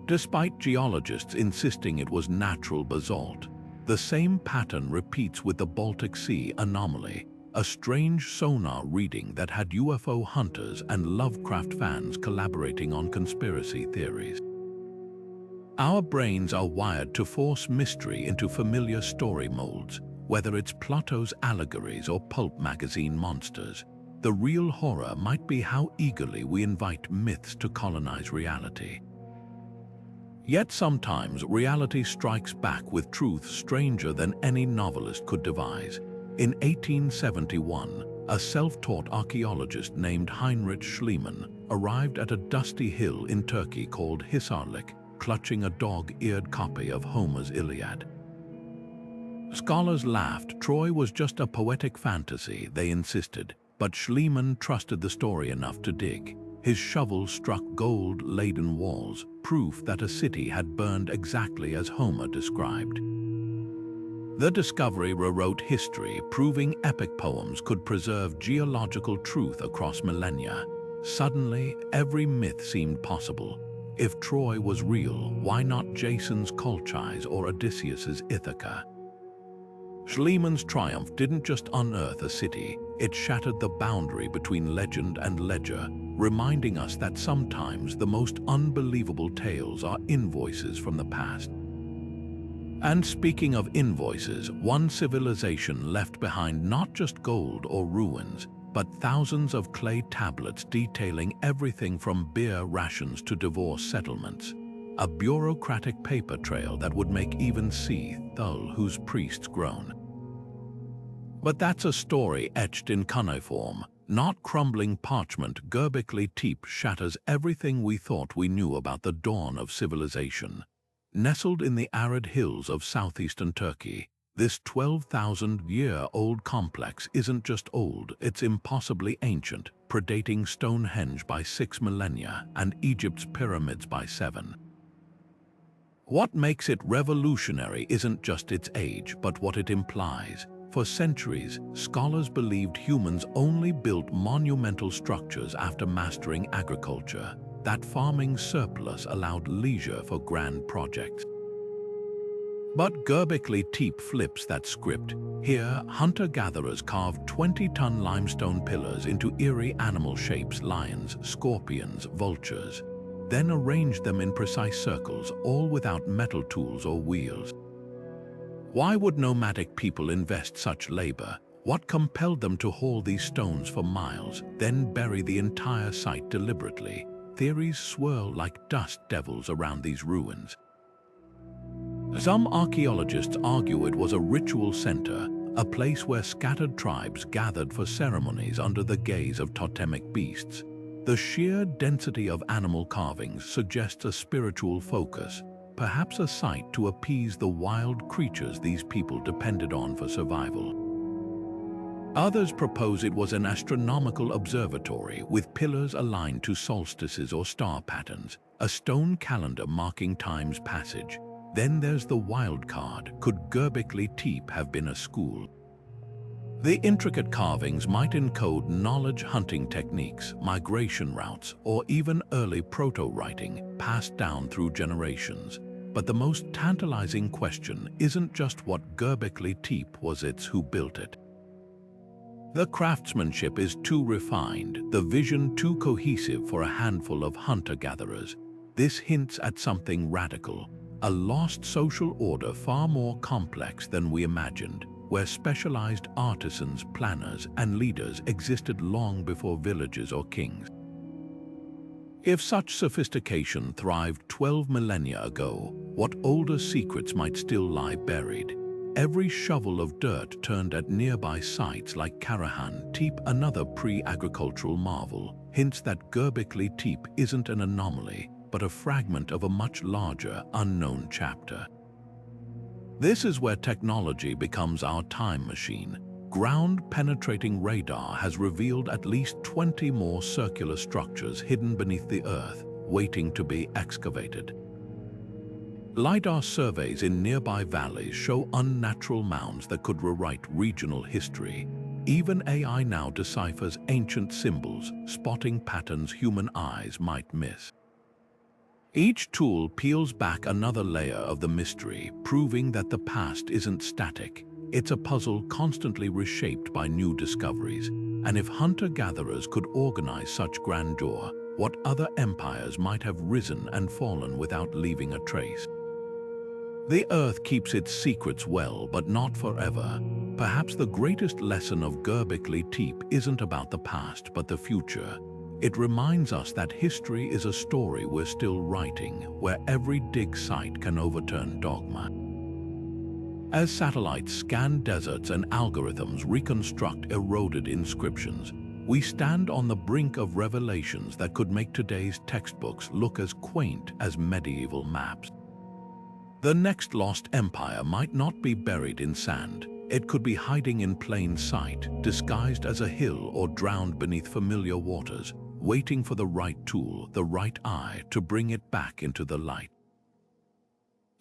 Despite geologists insisting it was natural basalt, the same pattern repeats with the Baltic Sea anomaly, a strange sonar reading that had UFO hunters and Lovecraft fans collaborating on conspiracy theories. Our brains are wired to force mystery into familiar story molds, whether it's Plato's allegories or pulp magazine monsters. The real horror might be how eagerly we invite myths to colonize reality. Yet sometimes reality strikes back with truths stranger than any novelist could devise. In 1871, a self-taught archaeologist named Heinrich Schliemann arrived at a dusty hill in Turkey called Hisarlik, clutching a dog-eared copy of Homer's Iliad. Scholars laughed. Troy was just a poetic fantasy, they insisted, but Schliemann trusted the story enough to dig. His shovel struck gold-laden walls, proof that a city had burned exactly as Homer described. The discovery rewrote history, proving epic poems could preserve geological truth across millennia. Suddenly, every myth seemed possible. If Troy was real, why not Jason's Colchis or Odysseus's Ithaca? Schliemann's triumph didn't just unearth a city, it shattered the boundary between legend and ledger, reminding us that sometimes the most unbelievable tales are invoices from the past. And speaking of invoices, one civilization left behind not just gold or ruins, but thousands of clay tablets detailing everything from beer rations to divorce settlements. A bureaucratic paper trail that would make even Seth Thul, whose priests groan. But that's a story etched in cuneiform, not crumbling parchment. Göbekli Tepe shatters everything we thought we knew about the dawn of civilization. Nestled in the arid hills of southeastern Turkey, this 12,000-year-old complex isn't just old, it's impossibly ancient, predating Stonehenge by 6 millennia and Egypt's pyramids by 7. What makes it revolutionary isn't just its age, but what it implies. For centuries, scholars believed humans only built monumental structures after mastering agriculture, that farming surplus allowed leisure for grand projects. But Göbekli Tepe flips that script. Here, hunter-gatherers carved 20-ton limestone pillars into eerie animal shapes: lions, scorpions, vultures. Then arranged them in precise circles, all without metal tools or wheels. Why would nomadic people invest such labor? What compelled them to haul these stones for miles, then bury the entire site deliberately? Theories swirl like dust devils around these ruins. Some archaeologists argue it was a ritual center, a place where scattered tribes gathered for ceremonies under the gaze of totemic beasts. The sheer density of animal carvings suggests a spiritual focus, perhaps a site to appease the wild creatures these people depended on for survival. Others propose it was an astronomical observatory with pillars aligned to solstices or star patterns, a stone calendar marking time's passage. Then there's the wild card: could Göbekli Tepe have been a school? The intricate carvings might encode knowledge hunting techniques, migration routes, or even early proto-writing passed down through generations. But the most tantalizing question isn't just what Göbekli Tepe was, it's who built it. The craftsmanship is too refined, the vision too cohesive for a handful of hunter-gatherers. This hints at something radical, a lost social order far more complex than we imagined, where specialized artisans, planners, and leaders existed long before villages or kings. If such sophistication thrived 12 millennia ago, what older secrets might still lie buried? Every shovel of dirt turned at nearby sites like Karahan Tepe, another pre-agricultural marvel, hints that Göbekli Tepe isn't an anomaly, but a fragment of a much larger, unknown chapter. This is where technology becomes our time machine. Ground-penetrating radar has revealed at least 20 more circular structures hidden beneath the earth, waiting to be excavated. LiDAR surveys in nearby valleys show unnatural mounds that could rewrite regional history. Even AI now deciphers ancient symbols, spotting patterns human eyes might miss. Each tool peels back another layer of the mystery, proving that the past isn't static. It's a puzzle constantly reshaped by new discoveries. And if hunter-gatherers could organize such grandeur, what other empires might have risen and fallen without leaving a trace? The Earth keeps its secrets well, but not forever. Perhaps the greatest lesson of Göbekli Tepe isn't about the past, but the future. It reminds us that history is a story we're still writing, where every dig site can overturn dogma. As satellites scan deserts and algorithms reconstruct eroded inscriptions, we stand on the brink of revelations that could make today's textbooks look as quaint as medieval maps. The next lost empire might not be buried in sand. It could be hiding in plain sight, disguised as a hill or drowned beneath familiar waters, waiting for the right tool, the right eye, to bring it back into the light.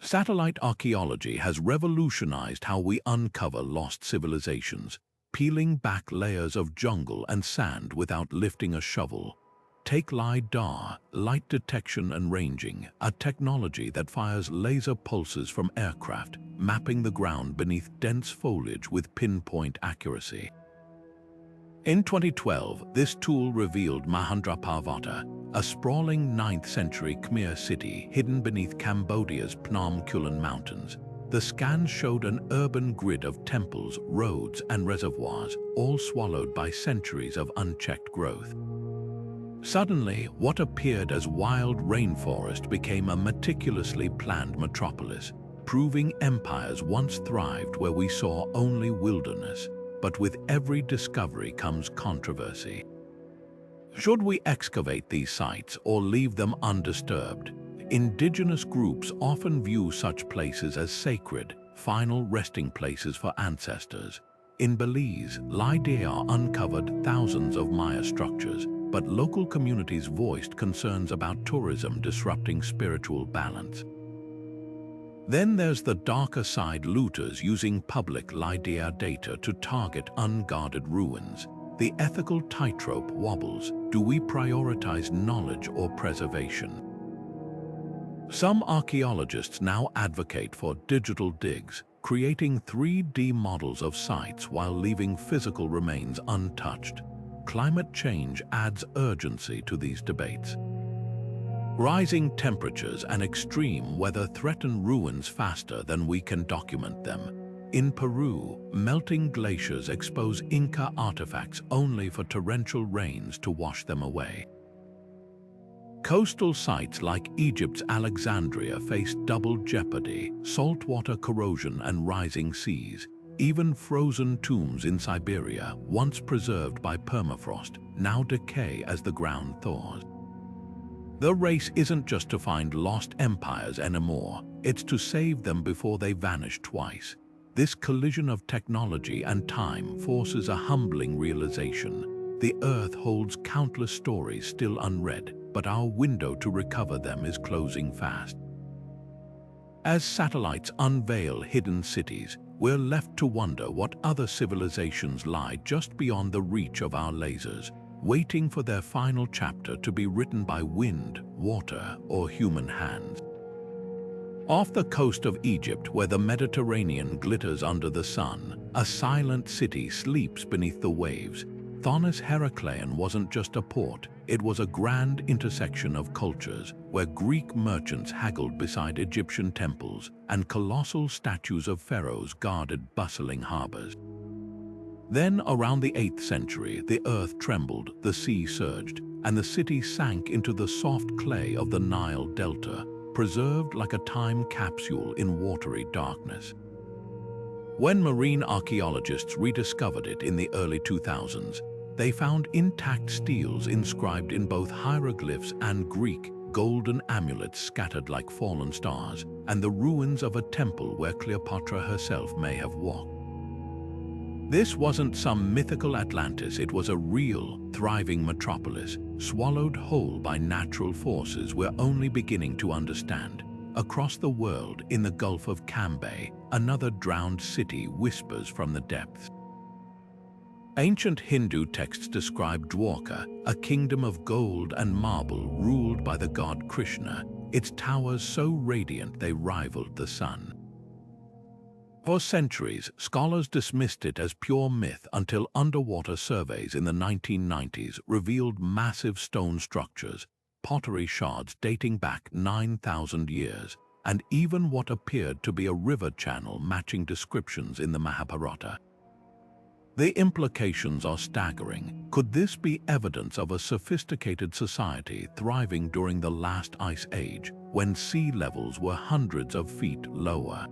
Satellite archaeology has revolutionized how we uncover lost civilizations, peeling back layers of jungle and sand without lifting a shovel. Take LiDAR, light detection and ranging, a technology that fires laser pulses from aircraft, mapping the ground beneath dense foliage with pinpoint accuracy. In 2012, this tool revealed Mahendraparvata, a sprawling 9th century Khmer city hidden beneath Cambodia's Phnom Kulen Mountains. The scans showed an urban grid of temples, roads, and reservoirs, all swallowed by centuries of unchecked growth. Suddenly, what appeared as wild rainforest became a meticulously planned metropolis, proving empires once thrived where we saw only wilderness. But with every discovery comes controversy. Should we excavate these sites or leave them undisturbed? Indigenous groups often view such places as sacred, final resting places for ancestors. In Belize, LiDAR uncovered thousands of Maya structures, but local communities voiced concerns about tourism disrupting spiritual balance. Then there's the darker side: looters using public LiDAR data to target unguarded ruins. The ethical tightrope wobbles. Do we prioritize knowledge or preservation? Some archaeologists now advocate for digital digs, creating 3D models of sites while leaving physical remains untouched. Climate change adds urgency to these debates. Rising temperatures and extreme weather threaten ruins faster than we can document them. In Peru, melting glaciers expose Inca artifacts only for torrential rains to wash them away. Coastal sites like Egypt's Alexandria face double jeopardy: saltwater corrosion and rising seas. Even frozen tombs in Siberia, once preserved by permafrost, now decay as the ground thaws. The race isn't just to find lost empires anymore, it's to save them before they vanish twice. This collision of technology and time forces a humbling realization. The Earth holds countless stories still unread, but our window to recover them is closing fast. As satellites unveil hidden cities, we're left to wonder what other civilizations lie just beyond the reach of our lasers, waiting for their final chapter to be written by wind, water, or human hands. Off the coast of Egypt, where the Mediterranean glitters under the sun, a silent city sleeps beneath the waves. Thonis Heracleion wasn't just a port, it was a grand intersection of cultures, where Greek merchants haggled beside Egyptian temples, and colossal statues of pharaohs guarded bustling harbors. Then, around the 8th century, the earth trembled, the sea surged, and the city sank into the soft clay of the Nile Delta, preserved like a time capsule in watery darkness. When marine archaeologists rediscovered it in the early 2000s, they found intact steels inscribed in both hieroglyphs and Greek, golden amulets scattered like fallen stars, and the ruins of a temple where Cleopatra herself may have walked. This wasn't some mythical Atlantis, it was a real, thriving metropolis, swallowed whole by natural forces we're only beginning to understand. Across the world, in the Gulf of Cambay, another drowned city whispers from the depths. Ancient Hindu texts describe Dwarka, a kingdom of gold and marble ruled by the god Krishna, its towers so radiant they rivaled the sun. For centuries, scholars dismissed it as pure myth until underwater surveys in the 1990s revealed massive stone structures, pottery shards dating back 9,000 years, and even what appeared to be a river channel matching descriptions in the Mahabharata. The implications are staggering. Could this be evidence of a sophisticated society thriving during the last ice age, when sea levels were hundreds of feet lower?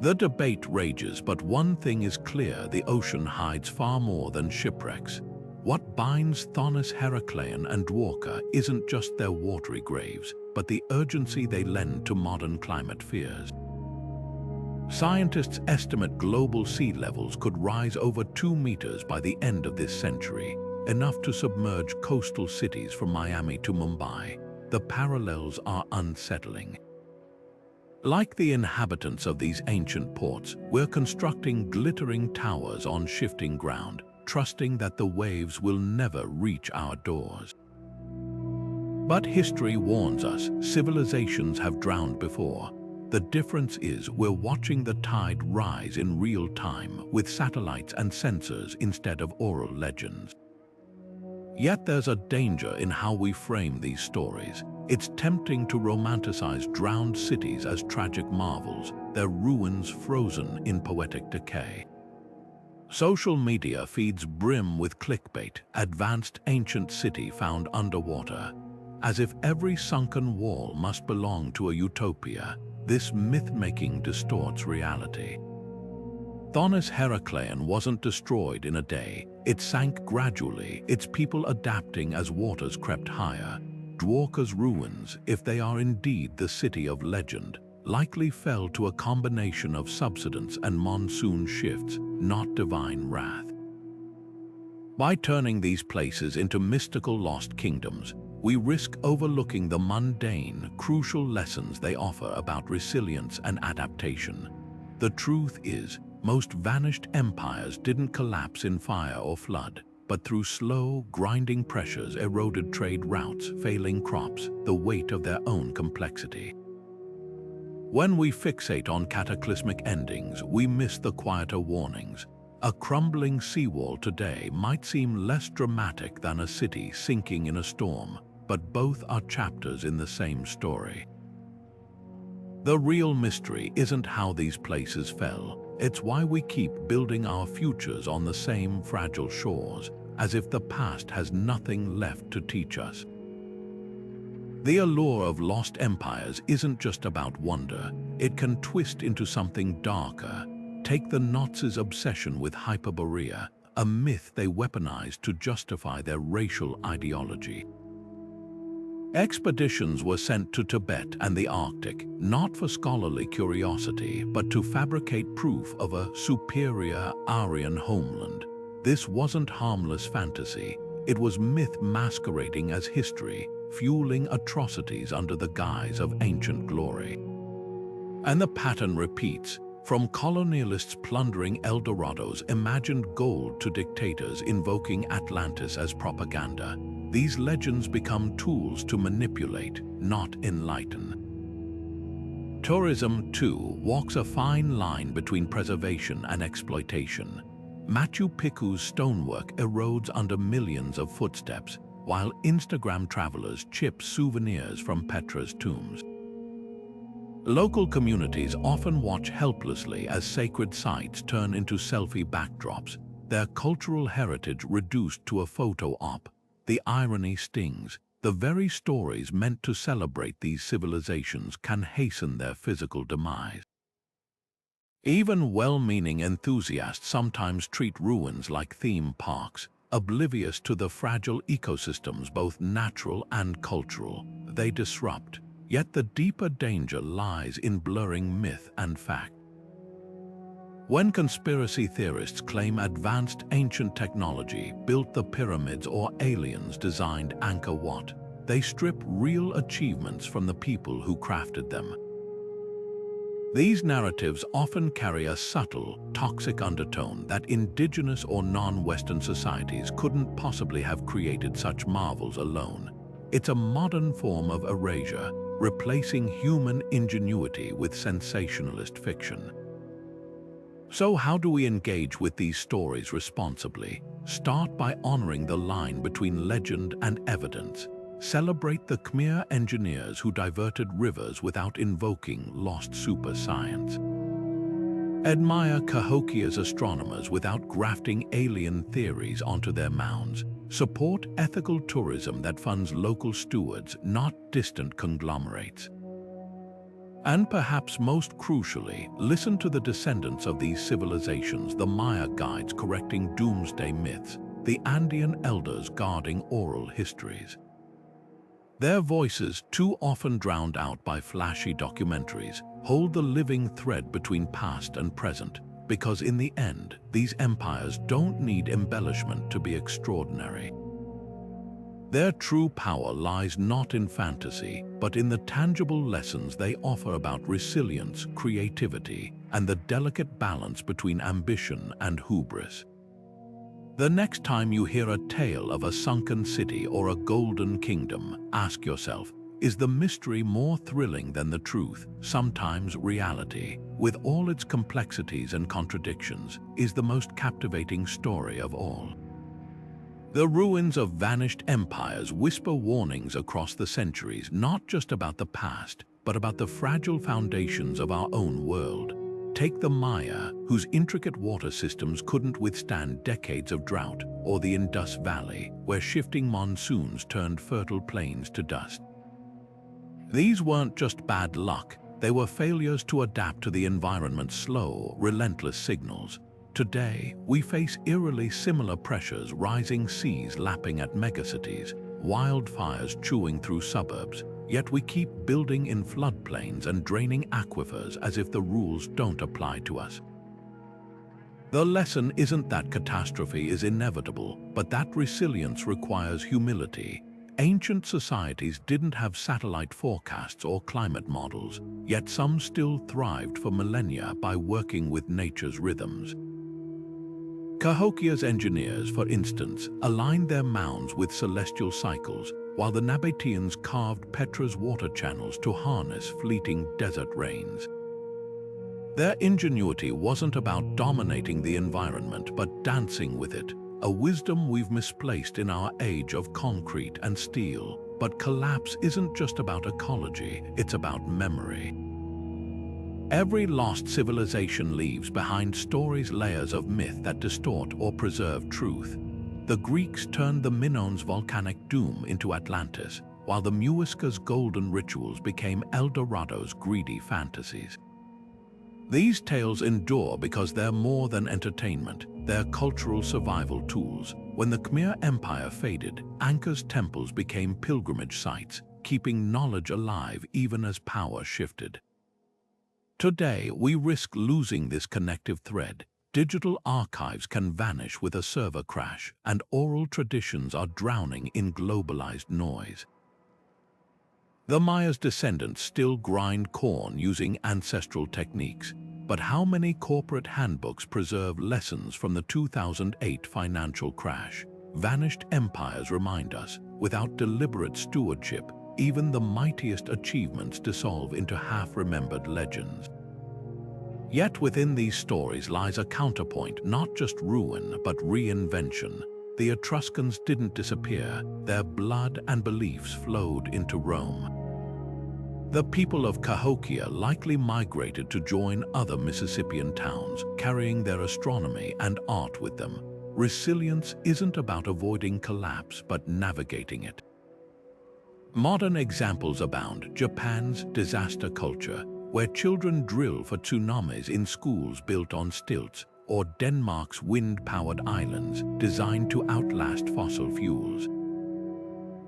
The debate rages, but one thing is clear: the ocean hides far more than shipwrecks. What binds Thonis Heraclean and Dwarka isn't just their watery graves, but the urgency they lend to modern climate fears. Scientists estimate global sea levels could rise over 2 meters by the end of this century, enough to submerge coastal cities from Miami to Mumbai. The parallels are unsettling. Like the inhabitants of these ancient ports, we're constructing glittering towers on shifting ground, trusting that the waves will never reach our doors. But history warns us, civilizations have drowned before. The difference is we're watching the tide rise in real time with satellites and sensors instead of oral legends. Yet there's a danger in how we frame these stories. It's tempting to romanticize drowned cities as tragic marvels, their ruins frozen in poetic decay. Social media feeds brim with clickbait, advanced ancient city found underwater. As if every sunken wall must belong to a utopia, this myth-making distorts reality. Thonis Heraclean wasn't destroyed in a day. It sank gradually, its people adapting as waters crept higher. Dwarka's ruins, if they are indeed the city of legend, likely fell to a combination of subsidence and monsoon shifts, not divine wrath. By turning these places into mystical lost kingdoms, we risk overlooking the mundane, crucial lessons they offer about resilience and adaptation. The truth is, most vanished empires didn't collapse in fire or flood, but through slow, grinding pressures eroded trade routes, failing crops, the weight of their own complexity. When we fixate on cataclysmic endings, we miss the quieter warnings. A crumbling seawall today might seem less dramatic than a city sinking in a storm, but both are chapters in the same story. The real mystery isn't how these places fell, it's why we keep building our futures on the same fragile shores, as if the past has nothing left to teach us. The allure of lost empires isn't just about wonder, it can twist into something darker. Take the Nazis' obsession with Hyperborea, a myth they weaponized to justify their racial ideology. Expeditions were sent to Tibet and the Arctic, not for scholarly curiosity, but to fabricate proof of a superior Aryan homeland. This wasn't harmless fantasy, it was myth masquerading as history, fueling atrocities under the guise of ancient glory. And the pattern repeats, from colonialists plundering El Dorado's imagined gold to dictators invoking Atlantis as propaganda. These legends become tools to manipulate, not enlighten. Tourism, too, walks a fine line between preservation and exploitation. Machu Picchu's stonework erodes under millions of footsteps, while Instagram travelers chip souvenirs from Petra's tombs. Local communities often watch helplessly as sacred sites turn into selfie backdrops, their cultural heritage reduced to a photo op. The irony stings. The very stories meant to celebrate these civilizations can hasten their physical demise. Even well-meaning enthusiasts sometimes treat ruins like theme parks, oblivious to the fragile ecosystems, both natural and cultural. they disrupt, yet the deeper danger lies in blurring myth and fact. When conspiracy theorists claim advanced ancient technology built the pyramids or aliens designed Angkor Wat, they strip real achievements from the people who crafted them. These narratives often carry a subtle, toxic undertone that indigenous or non-Western societies couldn't possibly have created such marvels alone. It's a modern form of erasure, replacing human ingenuity with sensationalist fiction. So how do we engage with these stories responsibly? Start by honoring the line between legend and evidence. Celebrate the Khmer engineers who diverted rivers without invoking lost super science. Admire Cahokia's astronomers without grafting alien theories onto their mounds. Support ethical tourism that funds local stewards, not distant conglomerates. And perhaps most crucially, listen to the descendants of these civilizations, the Maya guides correcting doomsday myths, the Andean elders guarding oral histories. Their voices, too often drowned out by flashy documentaries, hold the living thread between past and present, because in the end, these empires don't need embellishment to be extraordinary. Their true power lies not in fantasy, but in the tangible lessons they offer about resilience, creativity, and the delicate balance between ambition and hubris. The next time you hear a tale of a sunken city or a golden kingdom, ask yourself, is the mystery more thrilling than the truth? Sometimes reality, with all its complexities and contradictions, is the most captivating story of all. The ruins of vanished empires whisper warnings across the centuries, not just about the past, but about the fragile foundations of our own world. Take the Maya, whose intricate water systems couldn't withstand decades of drought, or the Indus Valley, where shifting monsoons turned fertile plains to dust. These weren't just bad luck, they were failures to adapt to the environment's slow, relentless signals. Today, we face eerily similar pressures: rising seas lapping at megacities, wildfires chewing through suburbs, yet we keep building in floodplains and draining aquifers as if the rules don't apply to us. The lesson isn't that catastrophe is inevitable, but that resilience requires humility. Ancient societies didn't have satellite forecasts or climate models, yet some still thrived for millennia by working with nature's rhythms. Cahokia's engineers, for instance, aligned their mounds with celestial cycles, while the Nabateans carved Petra's water channels to harness fleeting desert rains. Their ingenuity wasn't about dominating the environment, but dancing with it, a wisdom we've misplaced in our age of concrete and steel. But collapse isn't just about ecology, it's about memory. Every lost civilization leaves behind stories, layers of myth that distort or preserve truth. The Greeks turned the Minoan's volcanic doom into Atlantis, while the Muisca's golden rituals became El Dorado's greedy fantasies. These tales endure because they're more than entertainment, they're cultural survival tools. When the Khmer Empire faded, Angkor's temples became pilgrimage sites, keeping knowledge alive even as power shifted. Today, we risk losing this connective thread. Digital archives can vanish with a server crash, and oral traditions are drowning in globalized noise. The Maya's descendants still grind corn using ancestral techniques, but how many corporate handbooks preserve lessons from the 2008 financial crash? Vanished empires remind us, without deliberate stewardship, even the mightiest achievements dissolve into half-remembered legends. Yet within these stories lies a counterpoint, not just ruin, but reinvention. The Etruscans didn't disappear, their blood and beliefs flowed into Rome. The people of Cahokia likely migrated to join other Mississippian towns, carrying their astronomy and art with them. Resilience isn't about avoiding collapse, but navigating it. Modern examples abound: Japan's disaster culture, where children drill for tsunamis in schools built on stilts, or Denmark's wind-powered islands designed to outlast fossil fuels.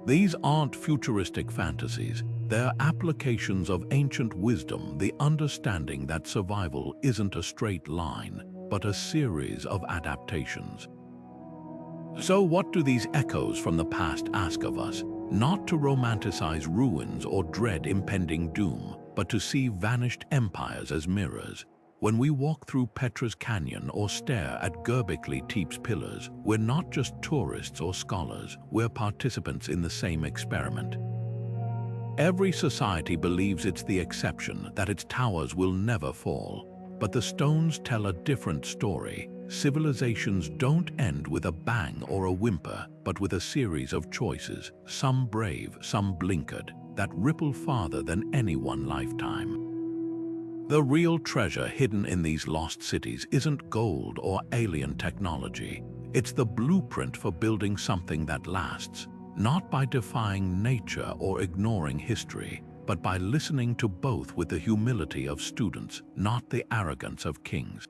These aren't futuristic fantasies, they're applications of ancient wisdom, the understanding that survival isn't a straight line, but a series of adaptations. So what do these echoes from the past ask of us? Not to romanticize ruins or dread impending doom, but to see vanished empires as mirrors. When we walk through Petra's canyon or stare at Göbekli Tepe's pillars, we're not just tourists or scholars, we're participants in the same experiment. Every society believes it's the exception, that its towers will never fall. But the stones tell a different story. Civilizations don't end with a bang or a whimper, but with a series of choices, some brave, some blinkered, that ripple farther than any one lifetime. The real treasure hidden in these lost cities isn't gold or alien technology. It's the blueprint for building something that lasts, not by defying nature or ignoring history, but by listening to both with the humility of students, not the arrogance of kings.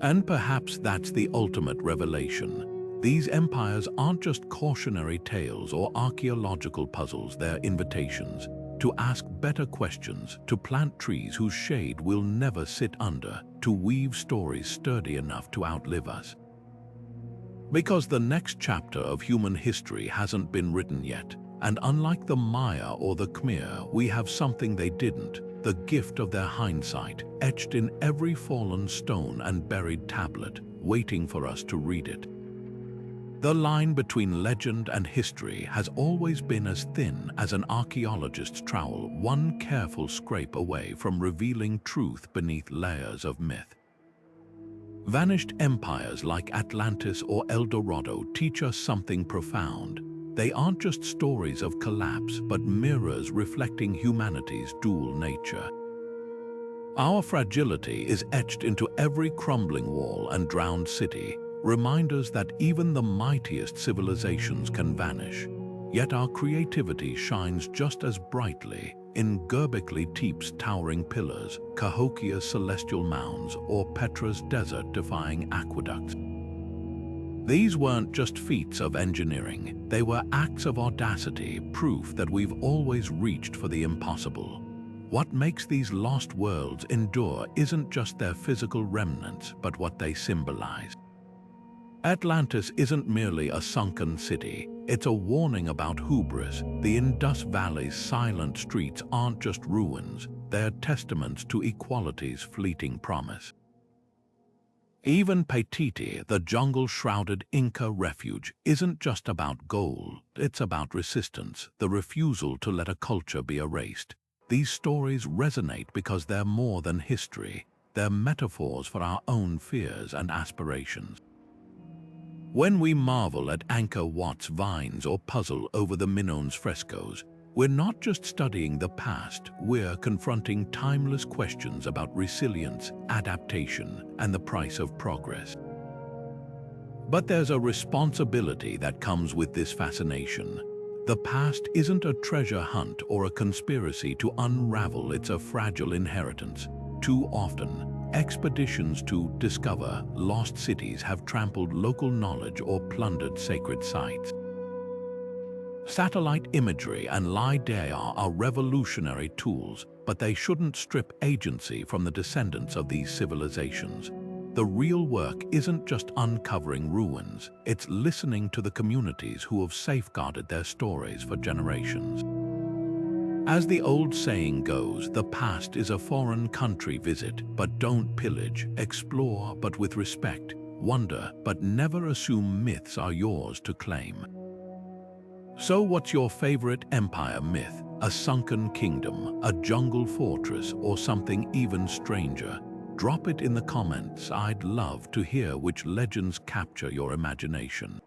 And perhaps that's the ultimate revelation. These empires aren't just cautionary tales or archaeological puzzles, they're invitations to ask better questions, to plant trees whose shade we'll never sit under, to weave stories sturdy enough to outlive us. Because the next chapter of human history hasn't been written yet, and unlike the Maya or the Khmer, we have something they didn't, the gift of their hindsight, etched in every fallen stone and buried tablet, waiting for us to read it. The line between legend and history has always been as thin as an archaeologist's trowel, one careful scrape away from revealing truth beneath layers of myth. Vanished empires like Atlantis or El Dorado teach us something profound. They aren't just stories of collapse, but mirrors reflecting humanity's dual nature. Our fragility is etched into every crumbling wall and drowned city, reminders that even the mightiest civilizations can vanish. Yet our creativity shines just as brightly in Gerbeckly Tepe's towering pillars, Cahokia's celestial mounds, or Petra's desert-defying aqueducts. These weren't just feats of engineering, they were acts of audacity, proof that we've always reached for the impossible. What makes these lost worlds endure isn't just their physical remnants, but what they symbolize. Atlantis isn't merely a sunken city, it's a warning about hubris. The Indus Valley's silent streets aren't just ruins, they're testaments to equality's fleeting promise. Even Paititi, the jungle-shrouded Inca refuge, isn't just about gold, it's about resistance, the refusal to let a culture be erased. These stories resonate because they're more than history, they're metaphors for our own fears and aspirations. When we marvel at Angkor Wat's vines or puzzle over the Minoan's frescoes, we're not just studying the past, we're confronting timeless questions about resilience, adaptation, and the price of progress. But there's a responsibility that comes with this fascination. The past isn't a treasure hunt or a conspiracy to unravel, it's a fragile inheritance. Too often, expeditions to discover lost cities have trampled local knowledge or plundered sacred sites. Satellite imagery and LiDAR are revolutionary tools, but they shouldn't strip agency from the descendants of these civilizations. The real work isn't just uncovering ruins, it's listening to the communities who have safeguarded their stories for generations. As the old saying goes, the past is a foreign country visit, but don't pillage, explore but with respect, wonder but never assume myths are yours to claim. So what's your favorite empire myth? A sunken kingdom, a jungle fortress, or something even stranger? Drop it in the comments. I'd love to hear which legends capture your imagination.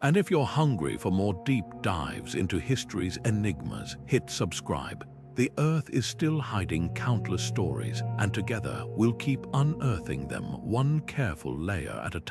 And if you're hungry for more deep dives into history's enigmas, hit subscribe. The Earth is still hiding countless stories, and together we'll keep unearthing them one careful layer at a time.